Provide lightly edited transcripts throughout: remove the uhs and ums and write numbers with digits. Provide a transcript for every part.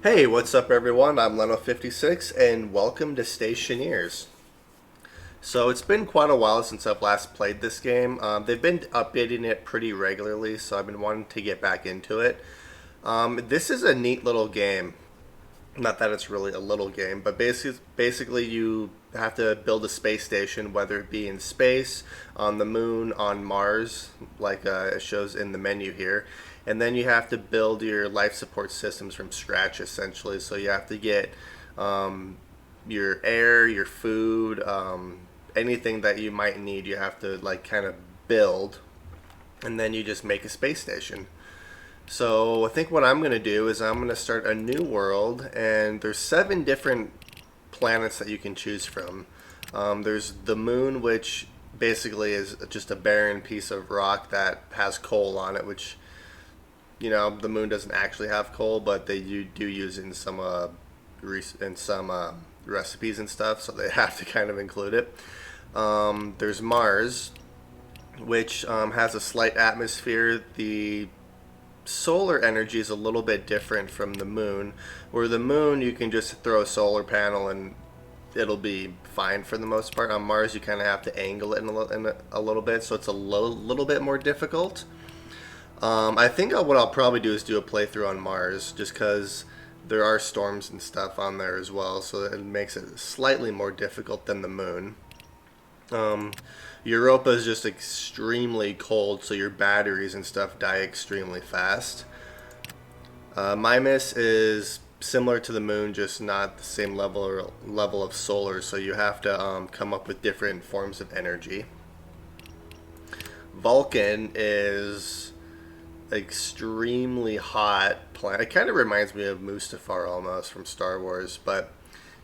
Hey, what's up everyone? I'm Leno56 and welcome to Stationeers. So it's been quite a while since I've last played this game. They've been updating it pretty regularly, so I've been wanting to get back into it. This is a neat little game. Not that it's really a little game, but basically you have to build a space station, whether it be in space, on the moon, on Mars, like it shows in the menu here. And then you have to build your life support systems from scratch, essentially. So you have to get your air, your food, anything that you might need. You have to like kind of build, and then you just make a space station. So I think what I'm going to do is I'm going to start a new world, and there's 7 different planets that you can choose from. There's the moon, which basically is just a barren piece of rock that has coal on it, which, you know, the moon doesn't actually have coal, but they do use it in some recipes and stuff, so they have to kind of include it. There's Mars, which has a slight atmosphere. The solar energy is a little bit different from the moon, where the moon you can just throw a solar panel and it'll be fine for the most part. On Mars you kind of have to angle it in a little bit, so it's a little bit more difficult. I think what I'll probably do is do a playthrough on Mars, just because there are storms and stuff on there as well, so it makes it slightly more difficult than the moon. Europa is just extremely cold, so your batteries and stuff die extremely fast. Mimas is similar to the moon, just not the same level of solar, so you have to come up with different forms of energy. Vulcan is extremely hot planet. It kind of reminds me of Mustafar almost from Star Wars, but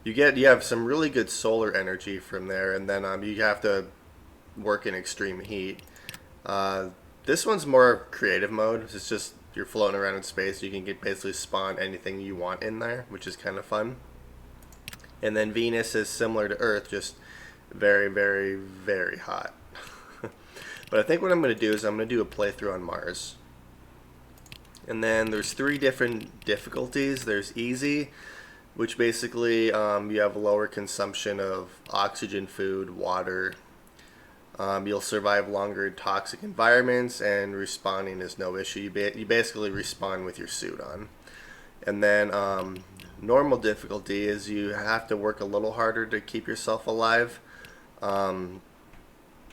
you have some really good solar energy from there, and then you have to work in extreme heat. This one's more creative mode. It's just you're floating around in space. You can basically spawn anything you want in there, which is kind of fun. And then Venus is similar to Earth, just very, very, very hot. But I think what I'm going to do is I'm going to do a playthrough on Mars. And then there's 3 different difficulties. There's easy, which basically you have lower consumption of oxygen, food, water. You'll survive longer in toxic environments, and respawning is no issue. You basically respawn with your suit on. And then normal difficulty is you have to work a little harder to keep yourself alive.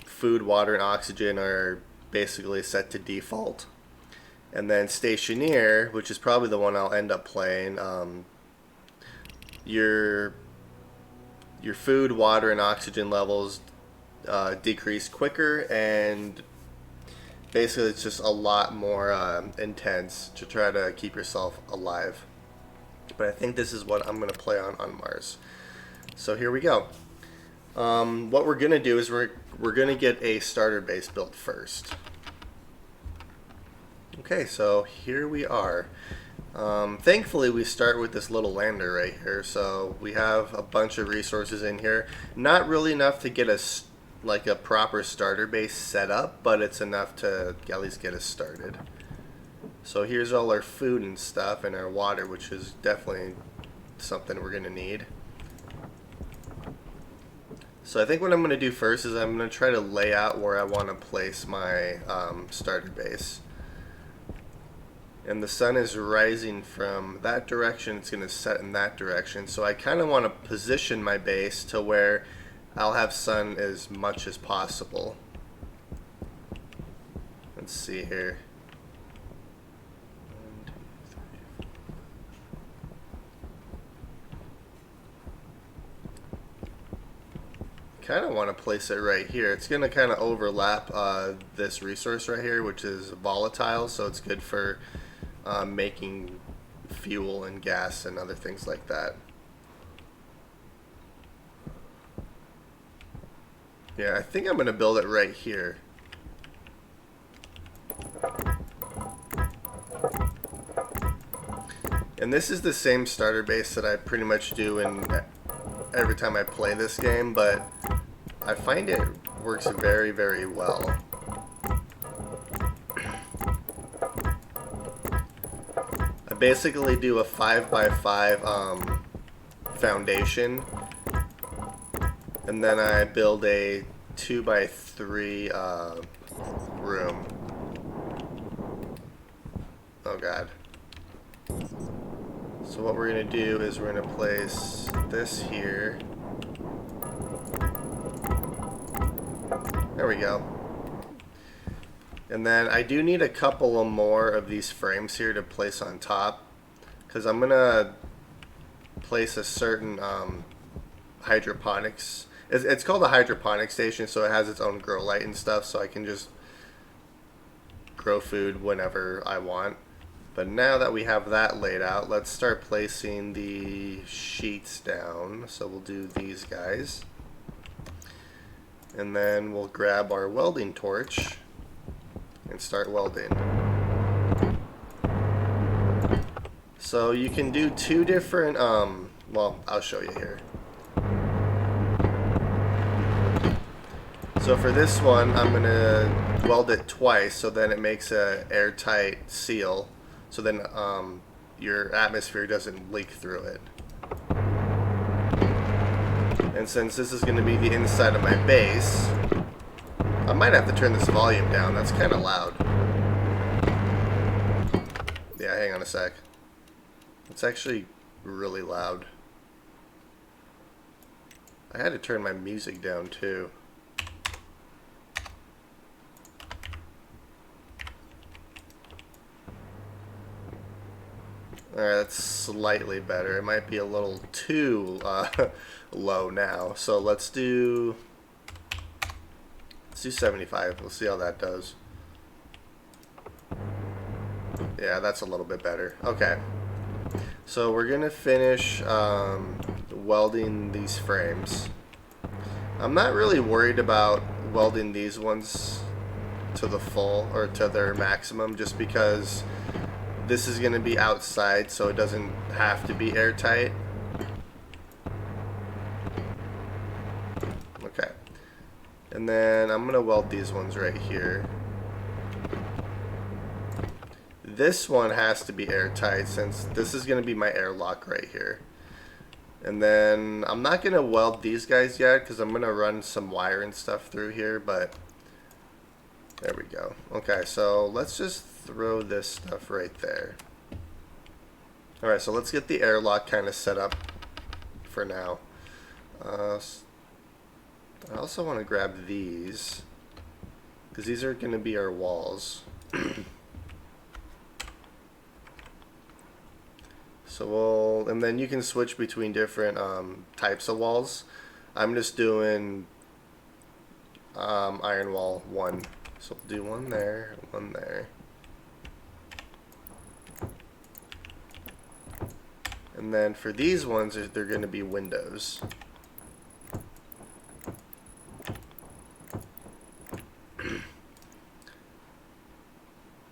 Food, water, and oxygen are basically set to default. And then Stationeer, which is probably the one I'll end up playing, your food, water, and oxygen levels decrease quicker, and basically it's just a lot more intense to try to keep yourself alive. But I think this is what I'm going to play on Mars. So here we go. What we're going to do is we're going to get a starter base built first. Okay, so here we are. Thankfully we start with this little lander right here, so we have a bunch of resources in here. Not really enough to get us like a proper starter base set up, but it's enough to at least get us started. So here's all our food and stuff, and our water, which is definitely something we're gonna need. So I think what I'm gonna do first is I'm gonna try to lay out where I want to place my starter base. And the sun is rising from that direction, it's going to set in that direction. So I kind of want to position my base to where I'll have sun as much as possible. Let's see here. 1, 2, 3, 4. Kind of want to place it right here. It's going to kind of overlap this resource right here, which is volatile, so it's good for making fuel and gas and other things like that. Yeah, I think I'm going to build it right here. And this is the same starter base that I pretty much do every time I play this game, but I find it works very, very well. basically do a 5x5 foundation, and then I build a 2x3 room. Oh god. So what we're going to do is we're going to place this here. There we go. And then I do need a couple of more of these frames here to place on top, because I'm going to place a certain hydroponics. It's called a hydroponic station, so it has its own grow light and stuff, so I can just grow food whenever I want. But now that we have that laid out, let's start placing the sheets down. So we'll do these guys. And then we'll grab our welding torch and start welding. So you can do two different, well, I'll show you here. So for this one, I'm going to weld it twice, so then it makes a airtight seal. So then your atmosphere doesn't leak through it. And since this is going to be the inside of my base, I might have to turn this volume down. That's kind of loud. Yeah, hang on a sec. It's actually really loud. I had to turn my music down too. Alright, that's slightly better. It might be a little too low now. So let's do 75. We'll see how that does. Yeah, that's a little bit better. Okay. So we're going to finish welding these frames. I'm not really worried about welding these ones to the full or to their maximum, just because this is going to be outside, so it doesn't have to be airtight. Okay. And then I'm going to weld these ones right here. This one has to be airtight, since this is going to be my airlock right here. And then I'm not going to weld these guys yet, because I'm going to run some wire and stuff through here, but there we go. Okay, so let's just throw this stuff right there. Alright, so let's get the airlock kind of set up for now. I also want to grab these, because these are going to be our walls. So and then you can switch between different types of walls. I'm just doing iron wall 1. So we'll do one there, one there. And then for these ones, they're going to be windows.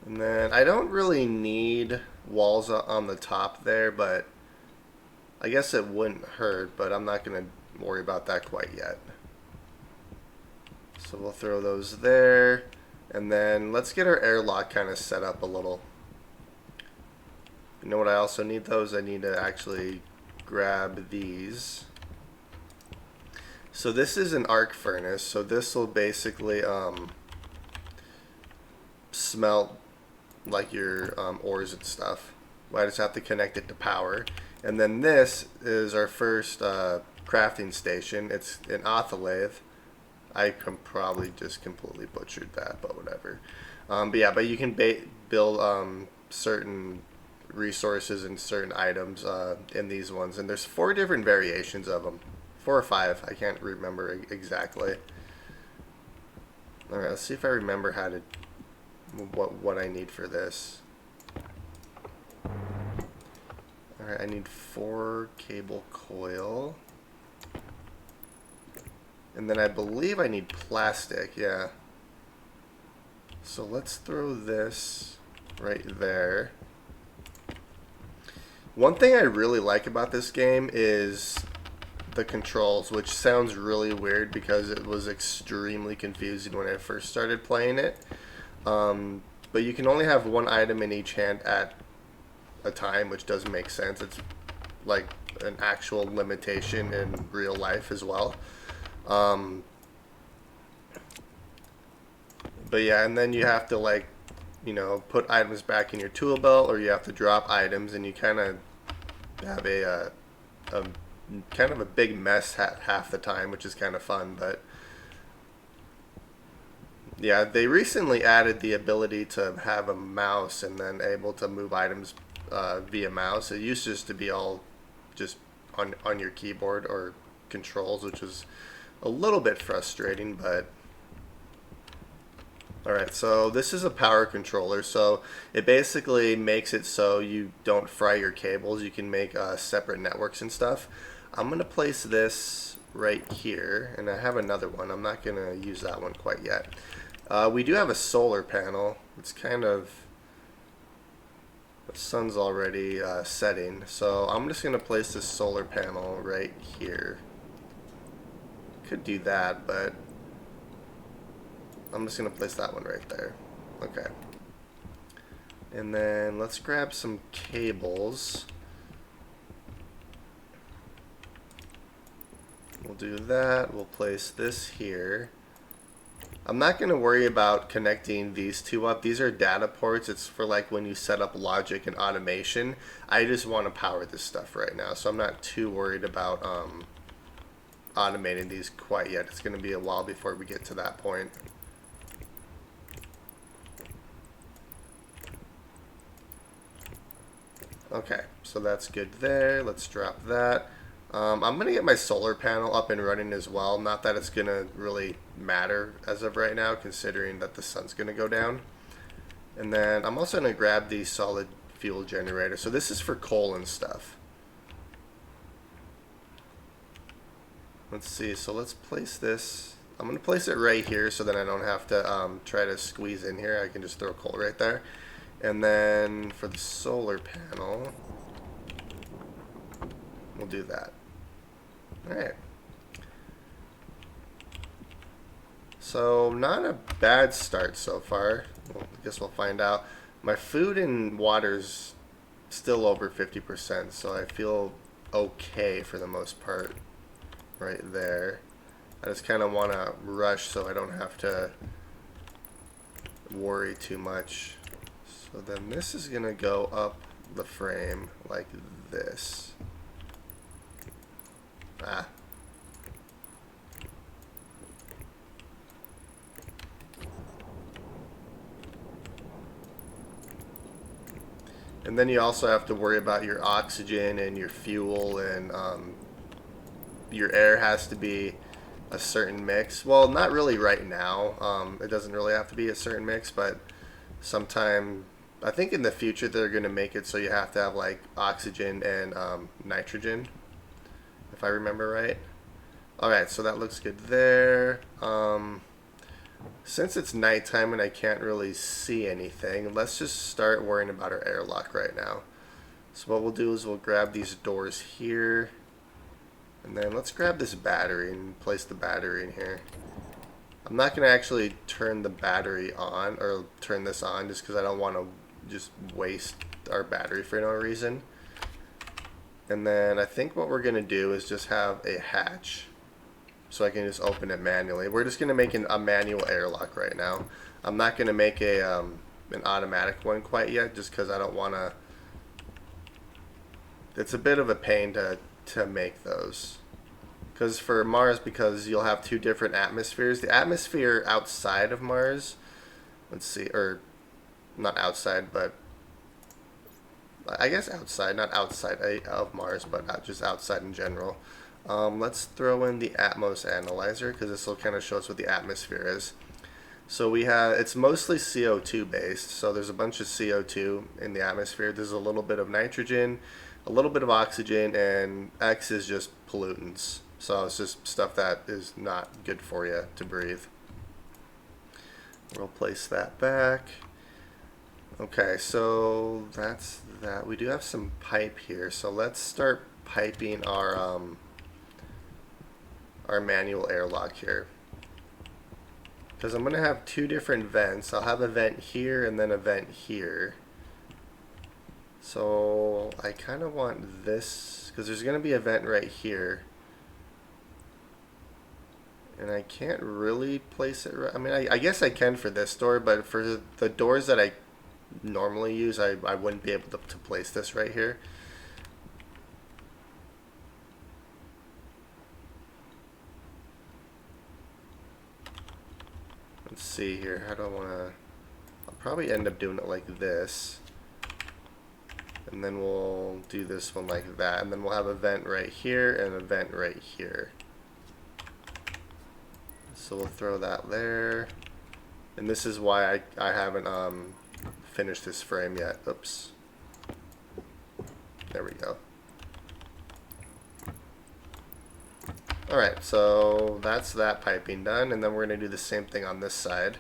And then I don't really need walls on the top there, but I guess it wouldn't hurt, but I'm not going to worry about that quite yet. So we'll throw those there, and then let's get our airlock kind of set up a little. You know what I also need those? I need to actually grab these. So this is an arc furnace, so this will basically smelt like your ores and stuff. Well, I just have to connect it to power. And then this is our first crafting station. It's an lathe. I probably just completely butchered that, but whatever. But yeah, but you can build certain resources and certain items in these ones, and there's 4 different variations of them. 4 or 5, I can't remember exactly. Alright, let's see if I remember how to what I need for this. Alright, I need 4 cable coil. And then I believe I need plastic, yeah. So let's throw this right there. One thing I really like about this game is the controls, which sounds really weird because it was extremely confusing when I first started playing it. But you can only have one item in each hand at a time, which does make sense. It's like an actual limitation in real life as well. Um, but yeah, and then you have to like, put items back in your tool belt, or you have to drop items, and you kind of have a kind of a big mess half the time, which is kind of fun. But yeah, they recently added the ability to have a mouse and then able to move items via mouse. It used just to be all just on your keyboard or controls, which was a little bit frustrating. But alright, so this is a power controller, so it basically makes it so you don't fry your cables. You can make separate networks and stuff. I'm going to place this right here, and I have another one. I'm not going to use that one quite yet. We do have a solar panel. It's kind of, the sun's already setting, so I'm just going to place this solar panel right here. Could do that, but I'm just going to place that one right there. Okay. And then let's grab some cables. We'll do that. We'll place this here. I'm not going to worry about connecting these two up. These are data ports. It's for like when you set up logic and automation. I just want to power this stuff right now, so I'm not too worried about automating these quite yet. It's going to be a while before we get to that point. Okay, so that's good there. Let's drop that. I'm going to get my solar panel up and running as well. Not that it's going to really matter as of right now, considering that the sun's going to go down. And then I'm also going to grab the solid fuel generator. So this is for coal and stuff. Let's see, so let's place this. I'm going to place it right here so that I don't have to try to squeeze in here. I can just throw coal right there. And then for the solar panel, we'll do that. Alright. So, not a bad start so far. Well, I guess we'll find out. My food and water's still over 50%, so I feel okay for the most part right there. I just kind of want to rush so I don't have to worry too much. So then this is going to go up the frame like this. Ah. And then you also have to worry about your oxygen and your fuel, and your air has to be a certain mix. Well, not really right now. It doesn't really have to be a certain mix, but sometime, I think in the future they're going to make it so you have to have like oxygen and nitrogen, if I remember right. Alright, so that looks good there. Since it's nighttime and I can't really see anything, let's just start worrying about our airlock right now. So what we'll do is we'll grab these doors here, and then let's grab this battery and place the battery in here. I'm not going to actually turn the battery on, or turn this on, just because I don't want to just waste our battery for no reason. And then I think what we're going to do is just have a hatch, so I can just open it manually. We're just going to make a manual airlock right now. I'm not going to make an automatic one quite yet, just because I don't want to. It's a bit of a pain to make those. Because for Mars, because you'll have two different atmospheres. The atmosphere outside of Mars, let's see, or not outside, but I guess outside, not outside of Mars, but just outside in general. Let's throw in the Atmos Analyzer, because this will kind of show us what the atmosphere is. So we have, it's mostly CO2 based, so there's a bunch of CO2 in the atmosphere. There's a little bit of nitrogen, a little bit of oxygen, and X is just pollutants. So it's just stuff that is not good for you to breathe. We'll place that back. Okay, so that's that. We do have some pipe here, so let's start piping our manual airlock here. Because I'm going to have two different vents. I'll have a vent here and then a vent here. So I kind of want this, because there's going to be a vent right here. And I can't really place it right. I mean, I guess I can for this door, but for the doors that I normally use, I wouldn't be able to place this right here. Let's see here. How do I want to... I'll probably end up doing it like this. And then we'll do this one like that. And then we'll have a vent right here and a vent right here. So we'll throw that there. And this is why I haven't finished this frame yet. Oops. There we go. Alright, so that's that piping done. And then we're going to do the same thing on this side.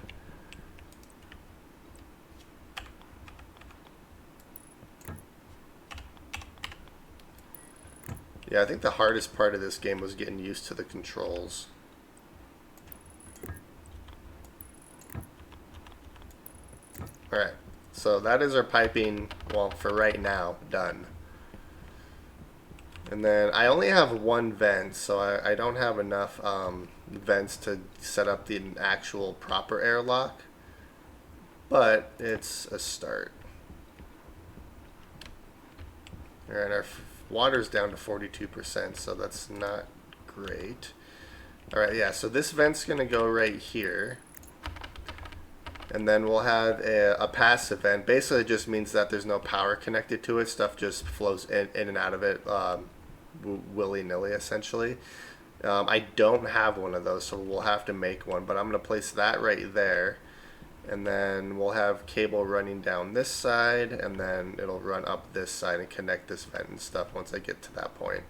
Yeah, I think the hardest part of this game was getting used to the controls. Alright, so that is our piping, well, for right now, done. And then I only have one vent, so I don't have enough vents to set up the actual proper airlock. But it's a start. Alright, our water's down to 42%, so that's not great. Alright, yeah, so this vent's going to go right here. And then we'll have a passive vent. Basically, it just means that there's no power connected to it. Stuff just flows in and out of it willy-nilly, essentially. I don't have one of those, so we'll have to make one. But I'm going to place that right there. And then we'll have cable running down this side, and then it'll run up this side and connect this vent and stuff once I get to that point.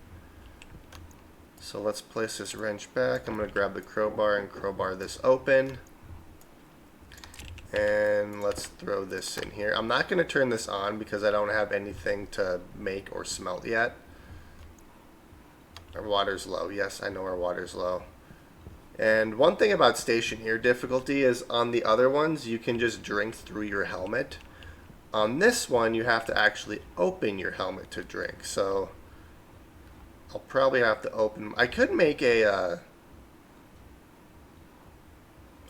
So let's place this wrench back. I'm going to grab the crowbar and crowbar this open. And let's throw this in here. I'm not going to turn this on because I don't have anything to make or smelt yet. Our water's low. Yes, I know our water's low. And one thing about Stationeer difficulty is on the other ones, you can just drink through your helmet. On this one, you have to actually open your helmet to drink. So I'll probably have to open... I could make a...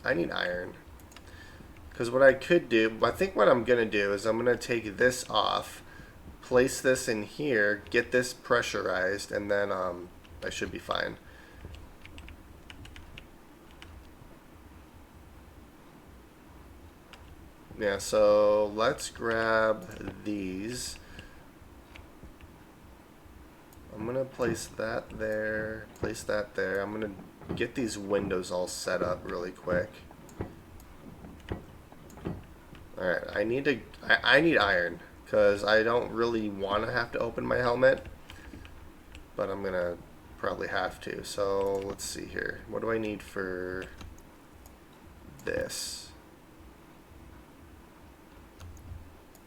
I need iron. Because what I could do, I think what I'm going to do is I'm going to take this off, place this in here, get this pressurized, and then I should be fine. Yeah, so let's grab these. I'm going to place that there, place that there. I'm going to get these windows all set up really quick. Alright, I need iron, because I don't really want to have to open my helmet, but I'm going to probably have to. So, let's see here. What do I need for this?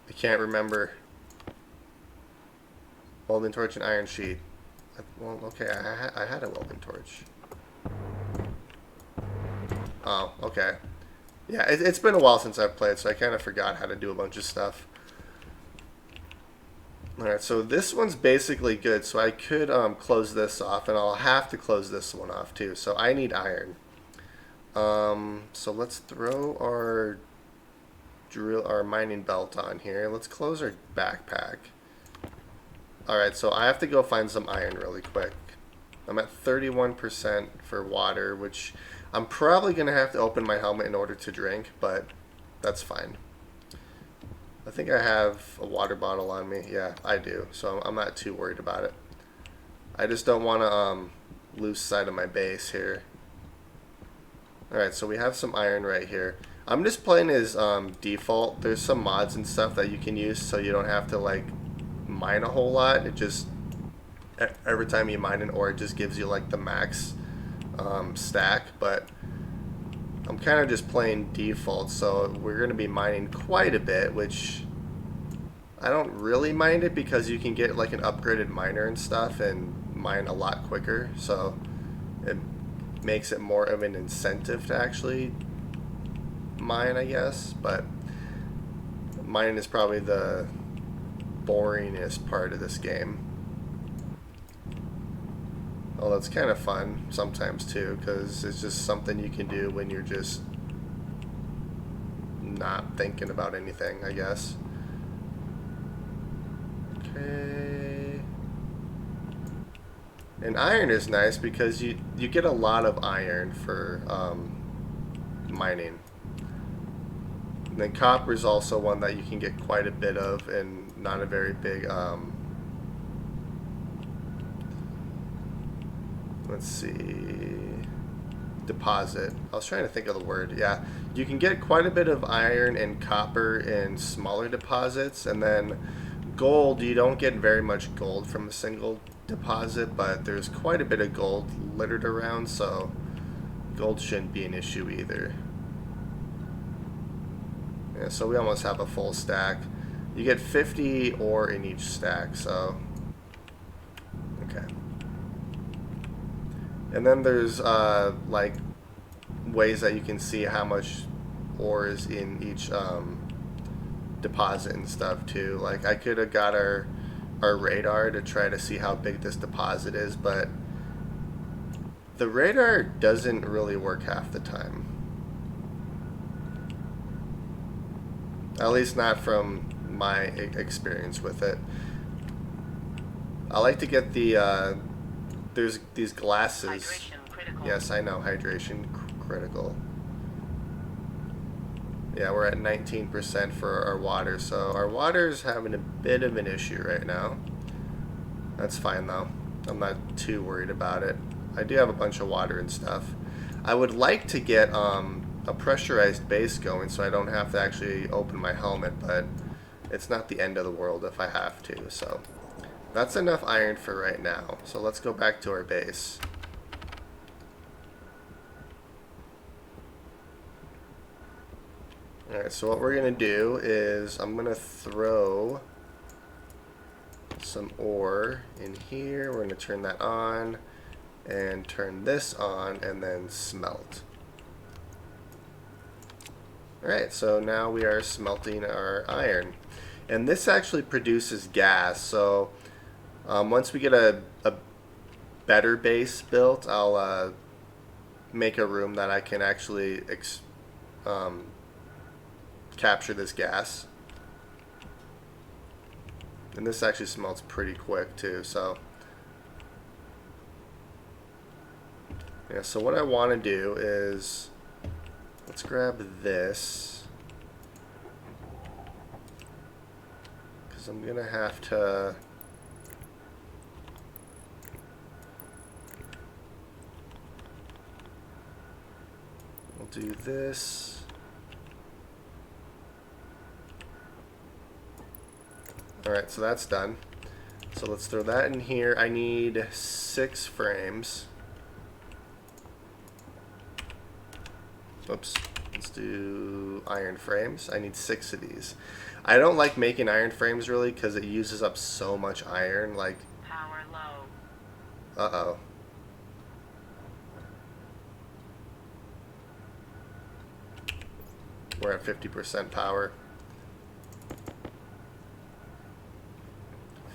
I can't remember. Welding torch and iron sheet. Well, okay, I had a welding torch. Oh, okay. Yeah, it's been a while since I've played, so I kind of forgot how to do a bunch of stuff. Alright, so this one's basically good, so I could close this off, and I'll have to close this one off too, so I need iron. So let's throw our mining belt on here. Let's close our backpack. Alright, so I have to go find some iron really quick. I'm at 31% for water, which I'm probably going to have to open my helmet in order to drink, but that's fine. I think I have a water bottle on me. Yeah, I do, so I'm not too worried about it. I just don't want to lose sight of my base here. Alright, so we have some iron right here. I'm just playing as default. There's some mods and stuff that you can use so you don't have to like mine a whole lot. It just, every time you mine an ore, it just gives you like the max stack, but I'm kind of just playing default, so we're going to be mining quite a bit, which I don't really mind it because you can get like an upgraded miner and stuff and mine a lot quicker, so it makes it more of an incentive to actually mine, I guess. But mining is probably the boringest part of this game. Well, it's kind of fun sometimes too, because it's just something you can do when you're just not thinking about anything, I guess. Okay. And iron is nice because you get a lot of iron for mining. And then copper is also one that you can get quite a bit of and not a very big let's see, deposit. I was trying to think of the word. Yeah, you can get quite a bit of iron and copper in smaller deposits, and then gold, you don't get very much gold from a single deposit, but there's quite a bit of gold littered around, so gold shouldn't be an issue either. Yeah, so we almost have a full stack. You get 50 ore in each stack, so okay. And then there's like ways that you can see how much ore is in each deposit and stuff too. Like I could have got our radar to try to see how big this deposit is, but the radar doesn't really work half the time. At least not from my experience with it. I like to get the there's these glasses. Hydration critical. Yes, I know, hydration critical. Yeah, we're at 19% for our water, so our water's having a bit of an issue right now. That's fine though. I'm not too worried about it. I do have a bunch of water and stuff. I would like to get a pressurized base going so I don't have to actually open my helmet, but it's not the end of the world if I have to, so that's enough iron for right now. So let's go back to our base. Alright, so what we're going to do is I'm going to throw some ore in here. We're going to turn that on and turn this on and then smelt. Alright, so now we are smelting our iron. And this actually produces gas, so once we get a better base built, I'll make a room that I can actually capture this gas. And this actually smelts pretty quick too, so yeah, so what I want to do is let's grab this, because I'm gonna have to we'll do this. Alright, so that's done. So let's throw that in here. I need 6 frames. Oops. Let's do iron frames. I need 6 of these. I don't like making iron frames really because it uses up so much iron. Like, Power low. uh-oh. We're at 50% power.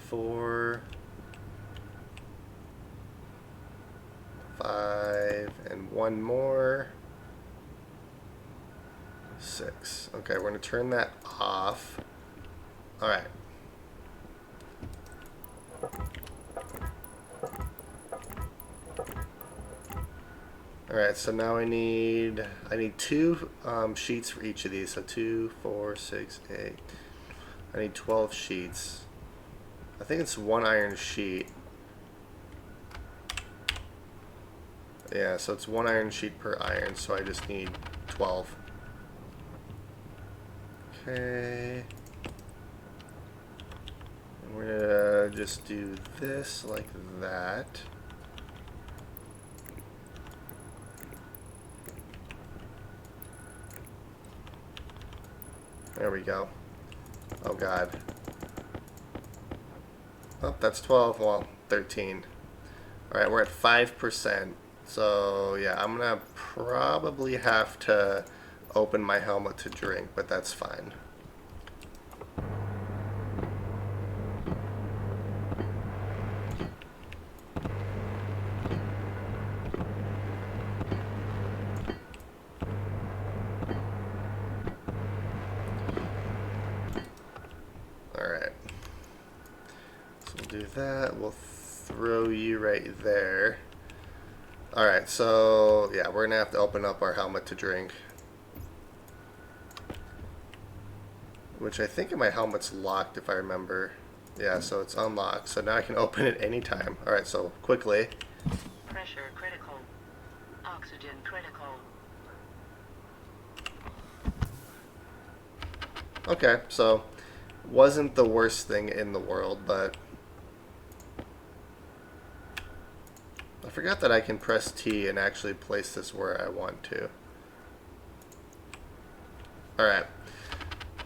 4, 5, and 1 more. 6. Okay, we're going to turn that off. Alright. Alright, so now I need 2 sheets for each of these. So 2, 4, 6, 8. I need 12 sheets. I think it's 1 iron sheet. Yeah, so it's 1 iron sheet per iron, so I just need 12. Okay. And we're gonna just do this like that. There we go. Oh god. Oh, that's 12. Well, 13. Alright, we're at 5%. So, yeah, I'm gonna probably have to open my helmet to drink, but that's fine. do that. We'll throw you right there. Alright, so yeah, we're gonna have to open up our helmet to drink. Which I think my helmet's locked if I remember. Yeah, so it's unlocked. So now I can open it anytime. Alright, so quickly. Pressure critical. Oxygen critical. Okay, so wasn't the worst thing in the world, but I forgot that I can press T and actually place this where I want to. Alright.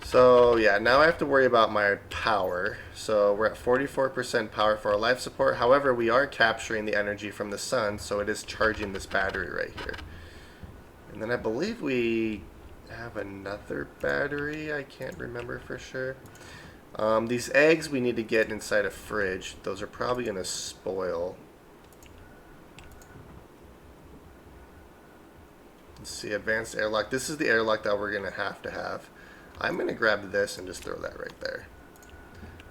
So yeah, now I have to worry about my power. So we're at 44% power for our life support. However, we are capturing the energy from the sun, so it is charging this battery right here. And then I believe we have another battery. I can't remember for sure. These eggs we need to get inside a fridge. Those are probably going to spoil. Let's see, advanced airlock. This is the airlock that we're going to have. I'm going to grab this and just throw that right there.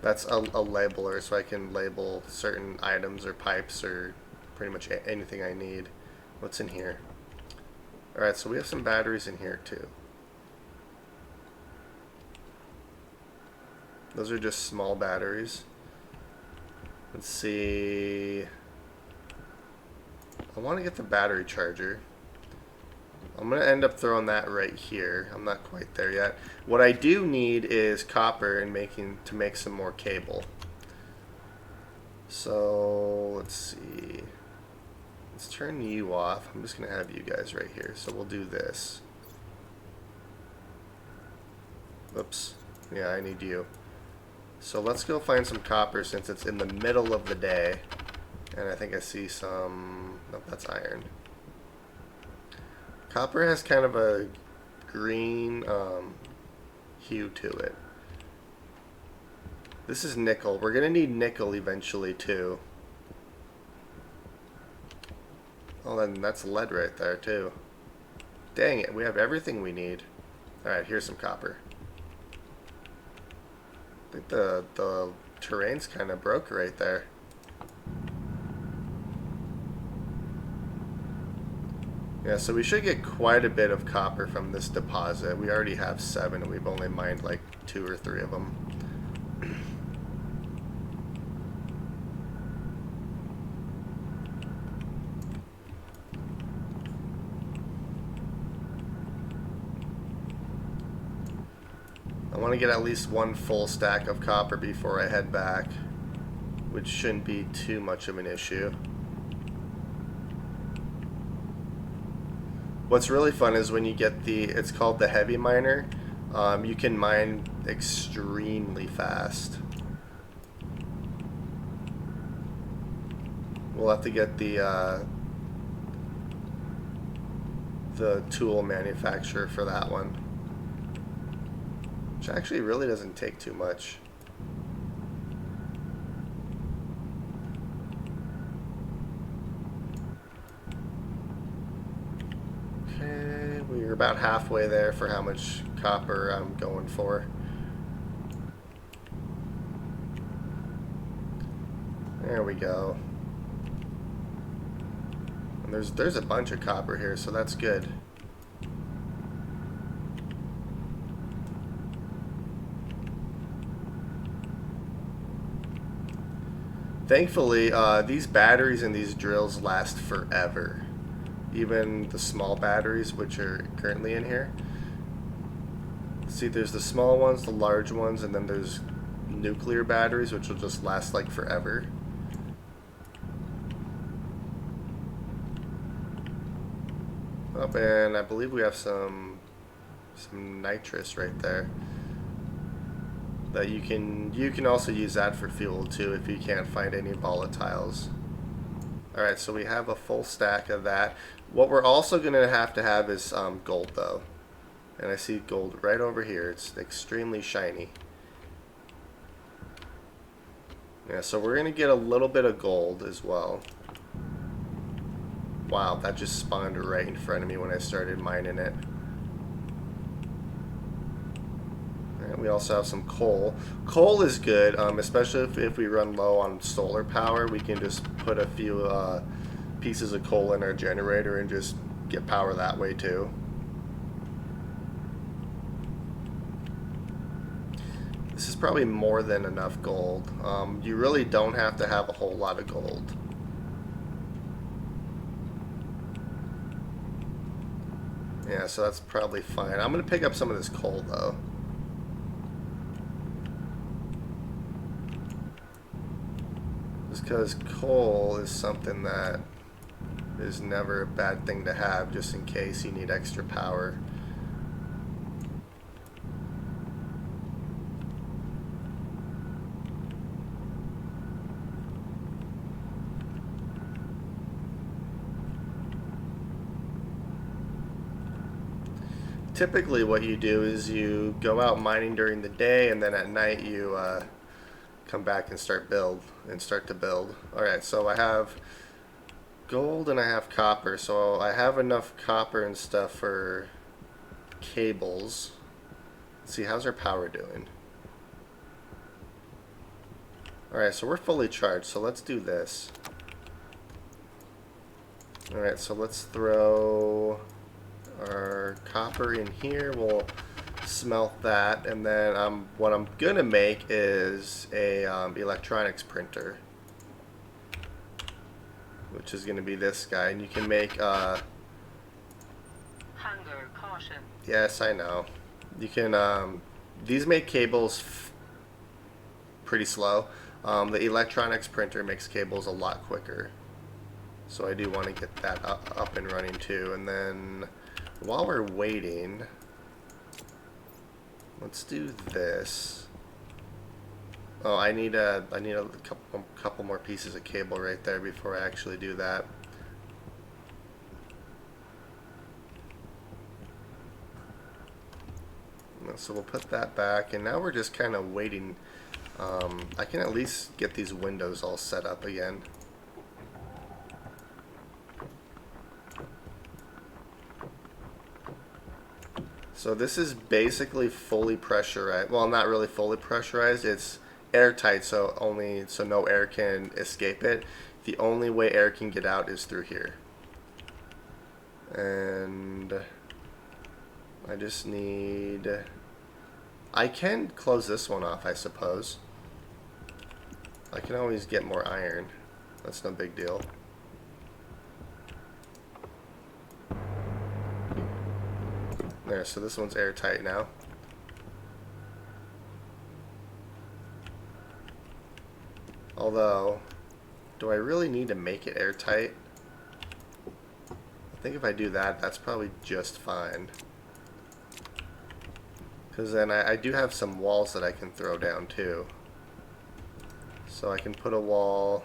That's a labeler, so I can label certain items or pipes or pretty much anything I need. What's in here? Alright, so we have some batteries in here too. Those are just small batteries. Let's see. I want to get the battery charger. I'm going to end up throwing that right here. I'm not quite there yet. What I do need is copper and to make some more cable. So, let's see. Let's turn you off. I'm just going to have you guys right here. So we'll do this. Oops. Yeah, I need you. So let's go find some copper since it's in the middle of the day. And I think I see some... Nope, that's iron. Copper has kind of a green hue to it. This is nickel. We're going to need nickel eventually too. Oh, then that's lead right there too. Dang it, we have everything we need. Alright, here's some copper. I think the terrain's kind of broke right there. Yeah, so we should get quite a bit of copper from this deposit. We already have 7 and we've only mined like 2 or 3 of them. I want to get at least 1 full stack of copper before I head back, which shouldn't be too much of an issue. What's really fun is when you get it's called the heavy miner, you can mine extremely fast. We'll have to get the tool manufacturer for that one, which actually really doesn't take too much. Okay, we're about halfway there for how much copper I'm going for. There we go. And there's a bunch of copper here, so that's good. Thankfully, these batteries and these drills last forever. Even the small batteries, which are currently in here. See, there's the small ones, the large ones, and then there's nuclear batteries, which will just last like forever. Oh, and I believe we have some nitrous right there. That you can also use that for fuel too if you can't find any volatiles. Alright, so we have a full stack of that. What we're also going to have is gold though. And I see gold right over here. It's extremely shiny. Yeah, so we're going to get a little bit of gold as well. Wow, that just spawned right in front of me when I started mining it. Alright, We also have some coal. Coal is good, especially if we run low on solar power. We can just put a few pieces of coal in our generator and just get power that way too. This is probably more than enough gold. You really don't have to have a whole lot of gold. Yeah, so that's probably fine. I'm going to pick up some of this coal though. Just because coal is something that is never a bad thing to have, just in case you need extra power. Typically what you do is you go out mining during the day, and then at night you come back and start to build. Alright, so I have gold and I have copper, so I have enough copper and stuff for cables. Let's see, how's our power doing? Alright, so we're fully charged, so let's do this. Alright, so let's throw our copper in here. We'll smelt that, and then what I'm gonna make is a electronics printer, which is gonna be this guy, and you can make Hunger caution. yes, I know, you can these make cables pretty slow. The electronics printer makes cables a lot quicker, so I do want to get that up and running too. And then while we're waiting, let's do this. Oh, I need a couple more pieces of cable right there before I actually do that. So we'll put that back, and now we're just kind of waiting. I can at least get these windows all set up again. So this is basically fully pressurized. Well, not really fully pressurized. It's airtight, so no air can escape it. The only way air can get out is through here. And I just need... I can close this one off, I suppose. I can always get more iron. That's no big deal. There, so this one's airtight now. Although, do I really need to make it airtight? I think if I do that, that's probably just fine. Because then I do have some walls that I can throw down too. So I can put a wall...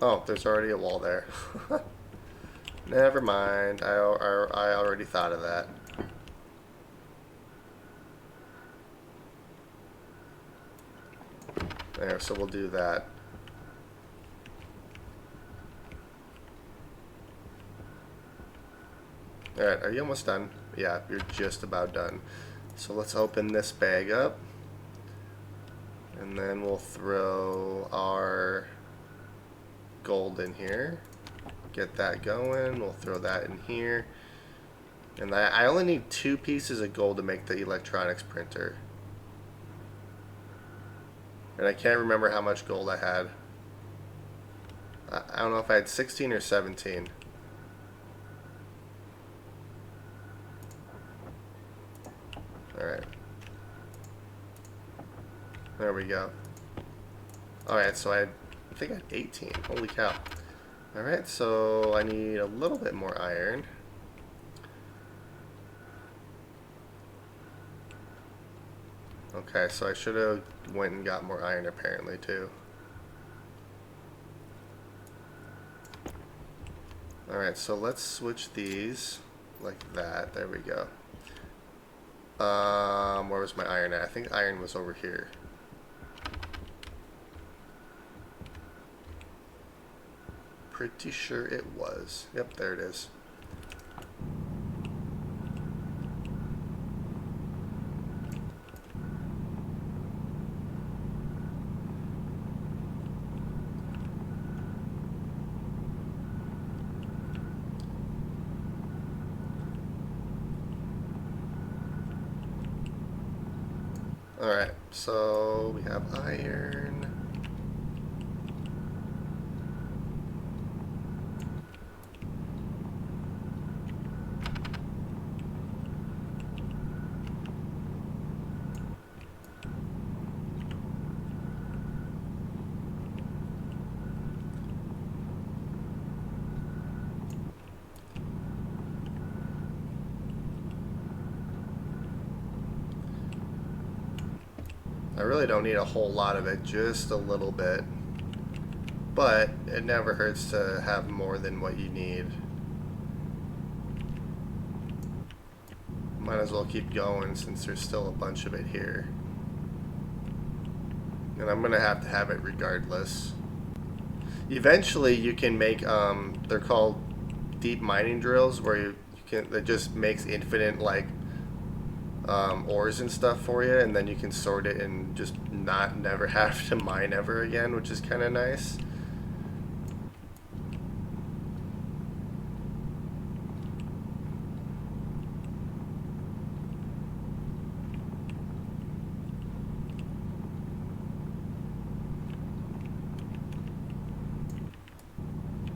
Oh, there's already a wall there. Never mind. I already thought of that. There, so we'll do that. Alright, are you almost done? Yeah, you're just about done. So let's open this bag up. And then we'll throw our gold in here. Get that going. We'll throw that in here. And I only need 2 pieces of gold to make the electronics printer. And I can't remember how much gold I had. I don't know if I had 16 or 17. Alright. There we go. Alright, so I think I had 18. Holy cow. Alright, so I need a little bit more iron. Okay, so I should have went and got more iron apparently too. Alright, so let's switch these like that. There we go. Where was my iron at? I think iron was over here. Pretty sure it was. Yep, there it is. Alright, so we have iron. I really don't need a whole lot of it, just a little bit. But it never hurts to have more than what you need. Might as well keep going since there's still a bunch of it here. And I'm gonna have to have it regardless. Eventually you can make, they're called deep mining drills, where you can, it just makes infinite, like, ores and stuff for you, and then you can sort it and just never have to mine ever again, which is kind of nice.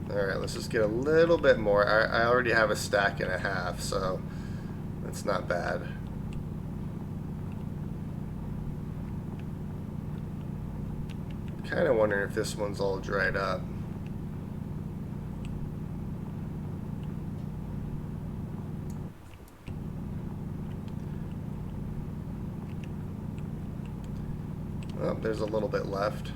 Alright, let's just get a little bit more. I already have a stack and a half, so that's not bad. Kind of wondering if this one's all dried up. Oh, there's a little bit left.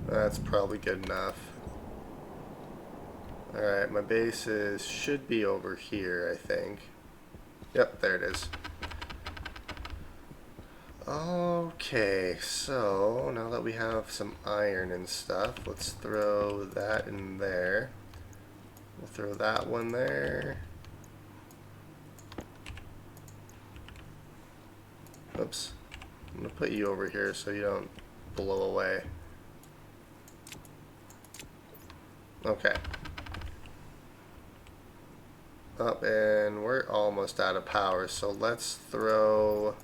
That's probably good enough. Alright, my base should be over here, I think. Yep, there it is. Okay, so now that we have some iron and stuff, let's throw that in there. We'll throw that one there. Oops. I'm going to put you over here so you don't blow away. Okay. Up, and we're almost out of power, so let's throw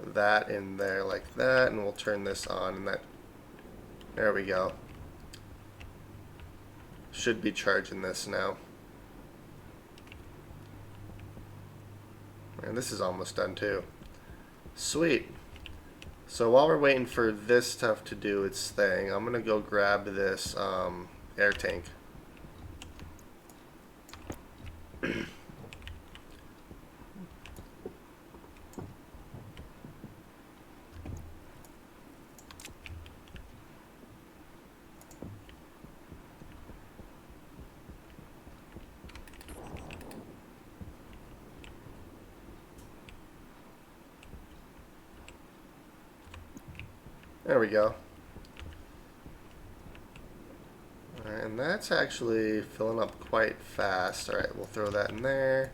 that in there like that, and we'll turn this on, and that, there we go. Should be charging this now. And this is almost done too. Sweet. So while we're waiting for this stuff to do its thing, I'm gonna go grab this air tank. There we go. Alright, and that's actually filling up quite fast. Alright, we'll throw that in there.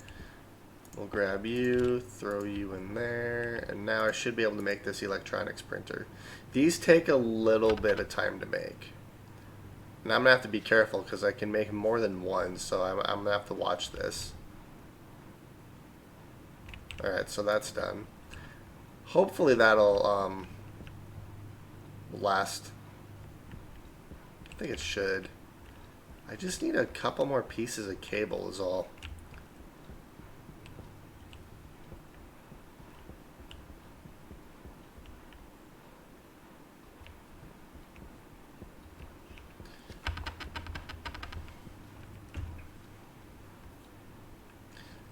We'll grab you, throw you in there, and now I should be able to make this electronics printer. These take a little bit of time to make. And I'm going to have to be careful because I can make more than one, so I'm going to have to watch this. Alright, so that's done. Hopefully that'll last. I think it should. I just need a couple more pieces of cable is all.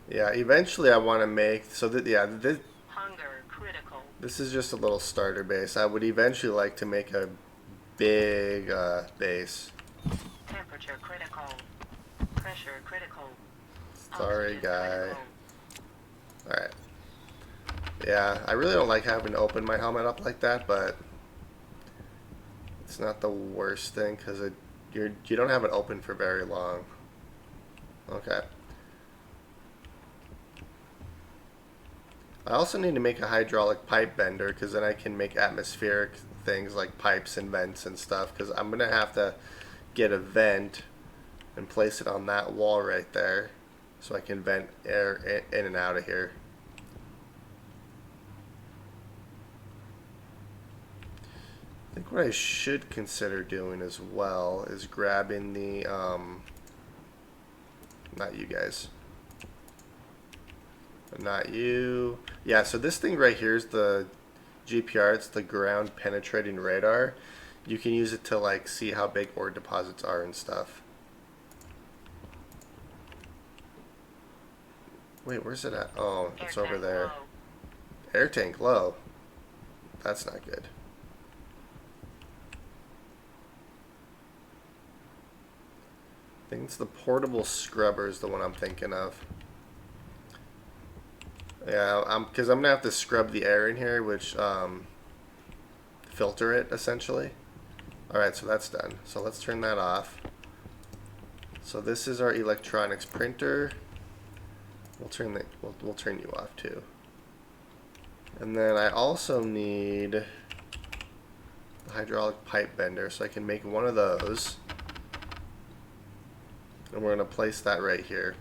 Yeah, eventually I want to make, so that, yeah, Hunger critical. this is just a little starter base. I would eventually like to make a big base. Temperature critical. Pressure critical. Sorry, Oxygen guy. critical. Alright. Yeah, I really don't like having to open my helmet up like that, but it's not the worst thing because you don't have it open for very long. Okay. I also need to make a hydraulic pipe bender because then I can make atmospheric things like pipes and vents and stuff, because I'm gonna have to get a vent and place it on that wall right there so I can vent air in and out of here. I think what I should consider doing as well is grabbing the not you guys, not you. Yeah, so this thing right here is the GPR. It's the ground penetrating radar. You can use it to like see how big ore deposits are and stuff. Wait, where's it at? Oh, it's over there. Air tank low. That's not good. I think it's the portable scrubber is the one I'm thinking of. Yeah, because I'm gonna have to scrub the air in here, which filter it essentially. All right, so that's done. So let's turn that off. So this is our electronics printer. We'll turn you off too. And then I also need the hydraulic pipe bender, so I can make one of those. And we're gonna place that right here.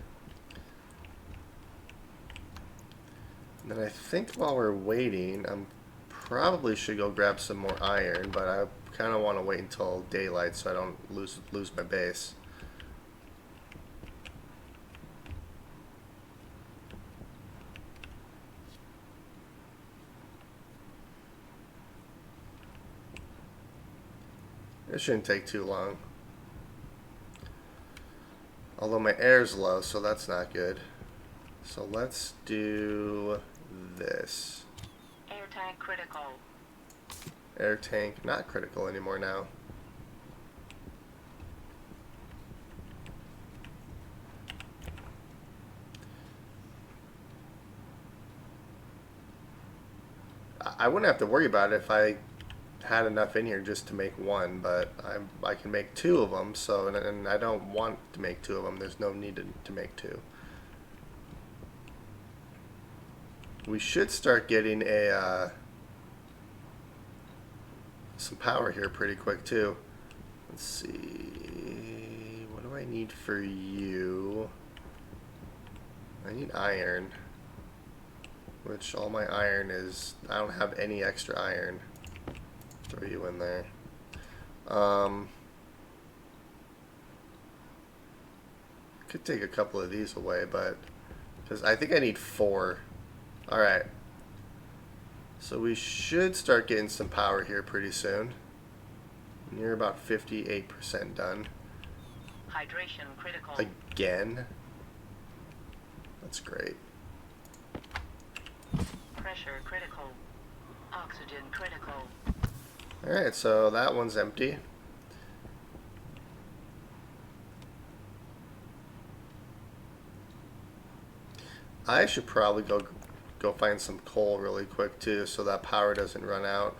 And then I think while we're waiting, I'm probably should go grab some more iron, but I kind of want to wait until daylight so I don't lose my base. It shouldn't take too long. Although my air's low, so that's not good. So let's do this. Air tank critical. Air tank, not critical anymore now. I wouldn't have to worry about it if I had enough in here just to make one, but I can make two of them, so, and I don't want to make two of them. There's no need to make two. We should start getting a some power here pretty quick too. Let's see, what do I need for you? I need iron, which all my iron is, I don't have any extra iron. Throw you in there. Could take a couple of these away, but because I think I need 4. All right. So we should start getting some power here pretty soon. You're about 58% done. Hydration critical. Again. That's great. Pressure critical. Oxygen critical. Alright, so that one's empty. I should probably go find some coal really quick too, so that power doesn't run out.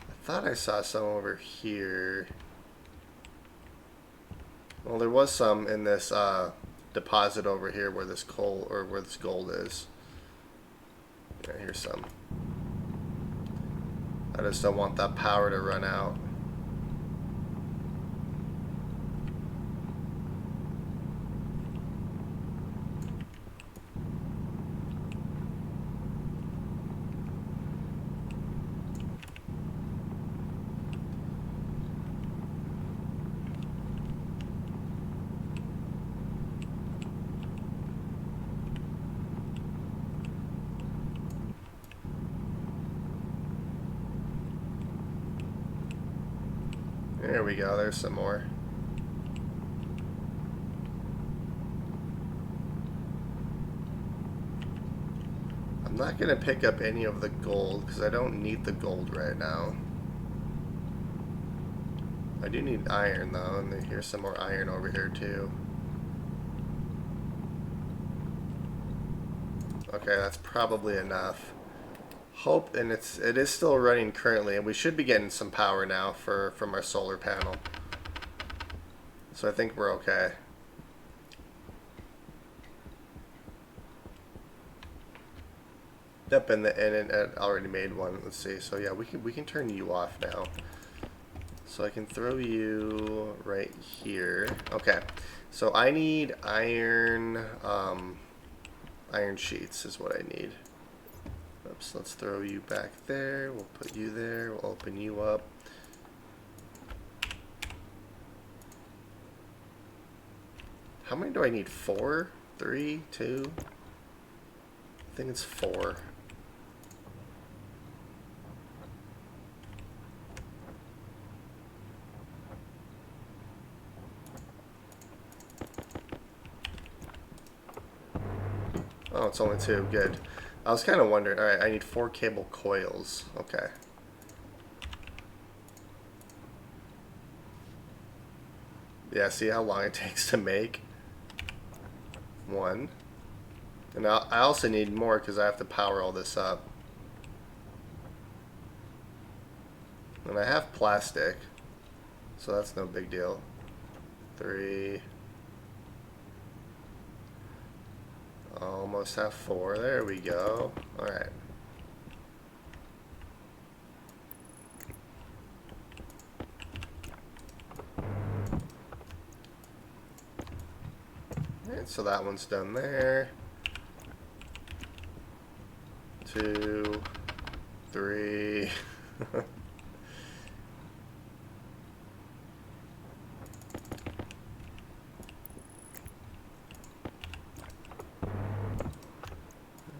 I thought I saw some over here. Well, there was some in this deposit over here where this coal, or where this gold is. Yeah, here's some. I just don't want that power to run out. There we go, there's some more. I'm not going to pick up any of the gold because I don't need the gold right now. I do need iron though, and then here's some more iron over here too. Okay, that's probably enough. Hope, and it is still running currently, and we should be getting some power now from our solar panel. So I think we're okay. Yep, and it already made one. Let's see. So yeah, we can turn you off now. So I can throw you right here. Okay. So I need iron sheets is what I need. Oops, let's throw you back there. We'll put you there. We'll open you up. How many do I need? 4? 3? 2? I think it's 4. Oh, it's only 2. Good. I was kind of wondering. Alright, I need 4 cable coils. Okay. Yeah, see how long it takes to make? 1. And I also need more because I have to power all this up. And I have plastic, so that's no big deal. 3. Almost have 4. There we go. Alright. Alright, so that one's done there. 2, 3.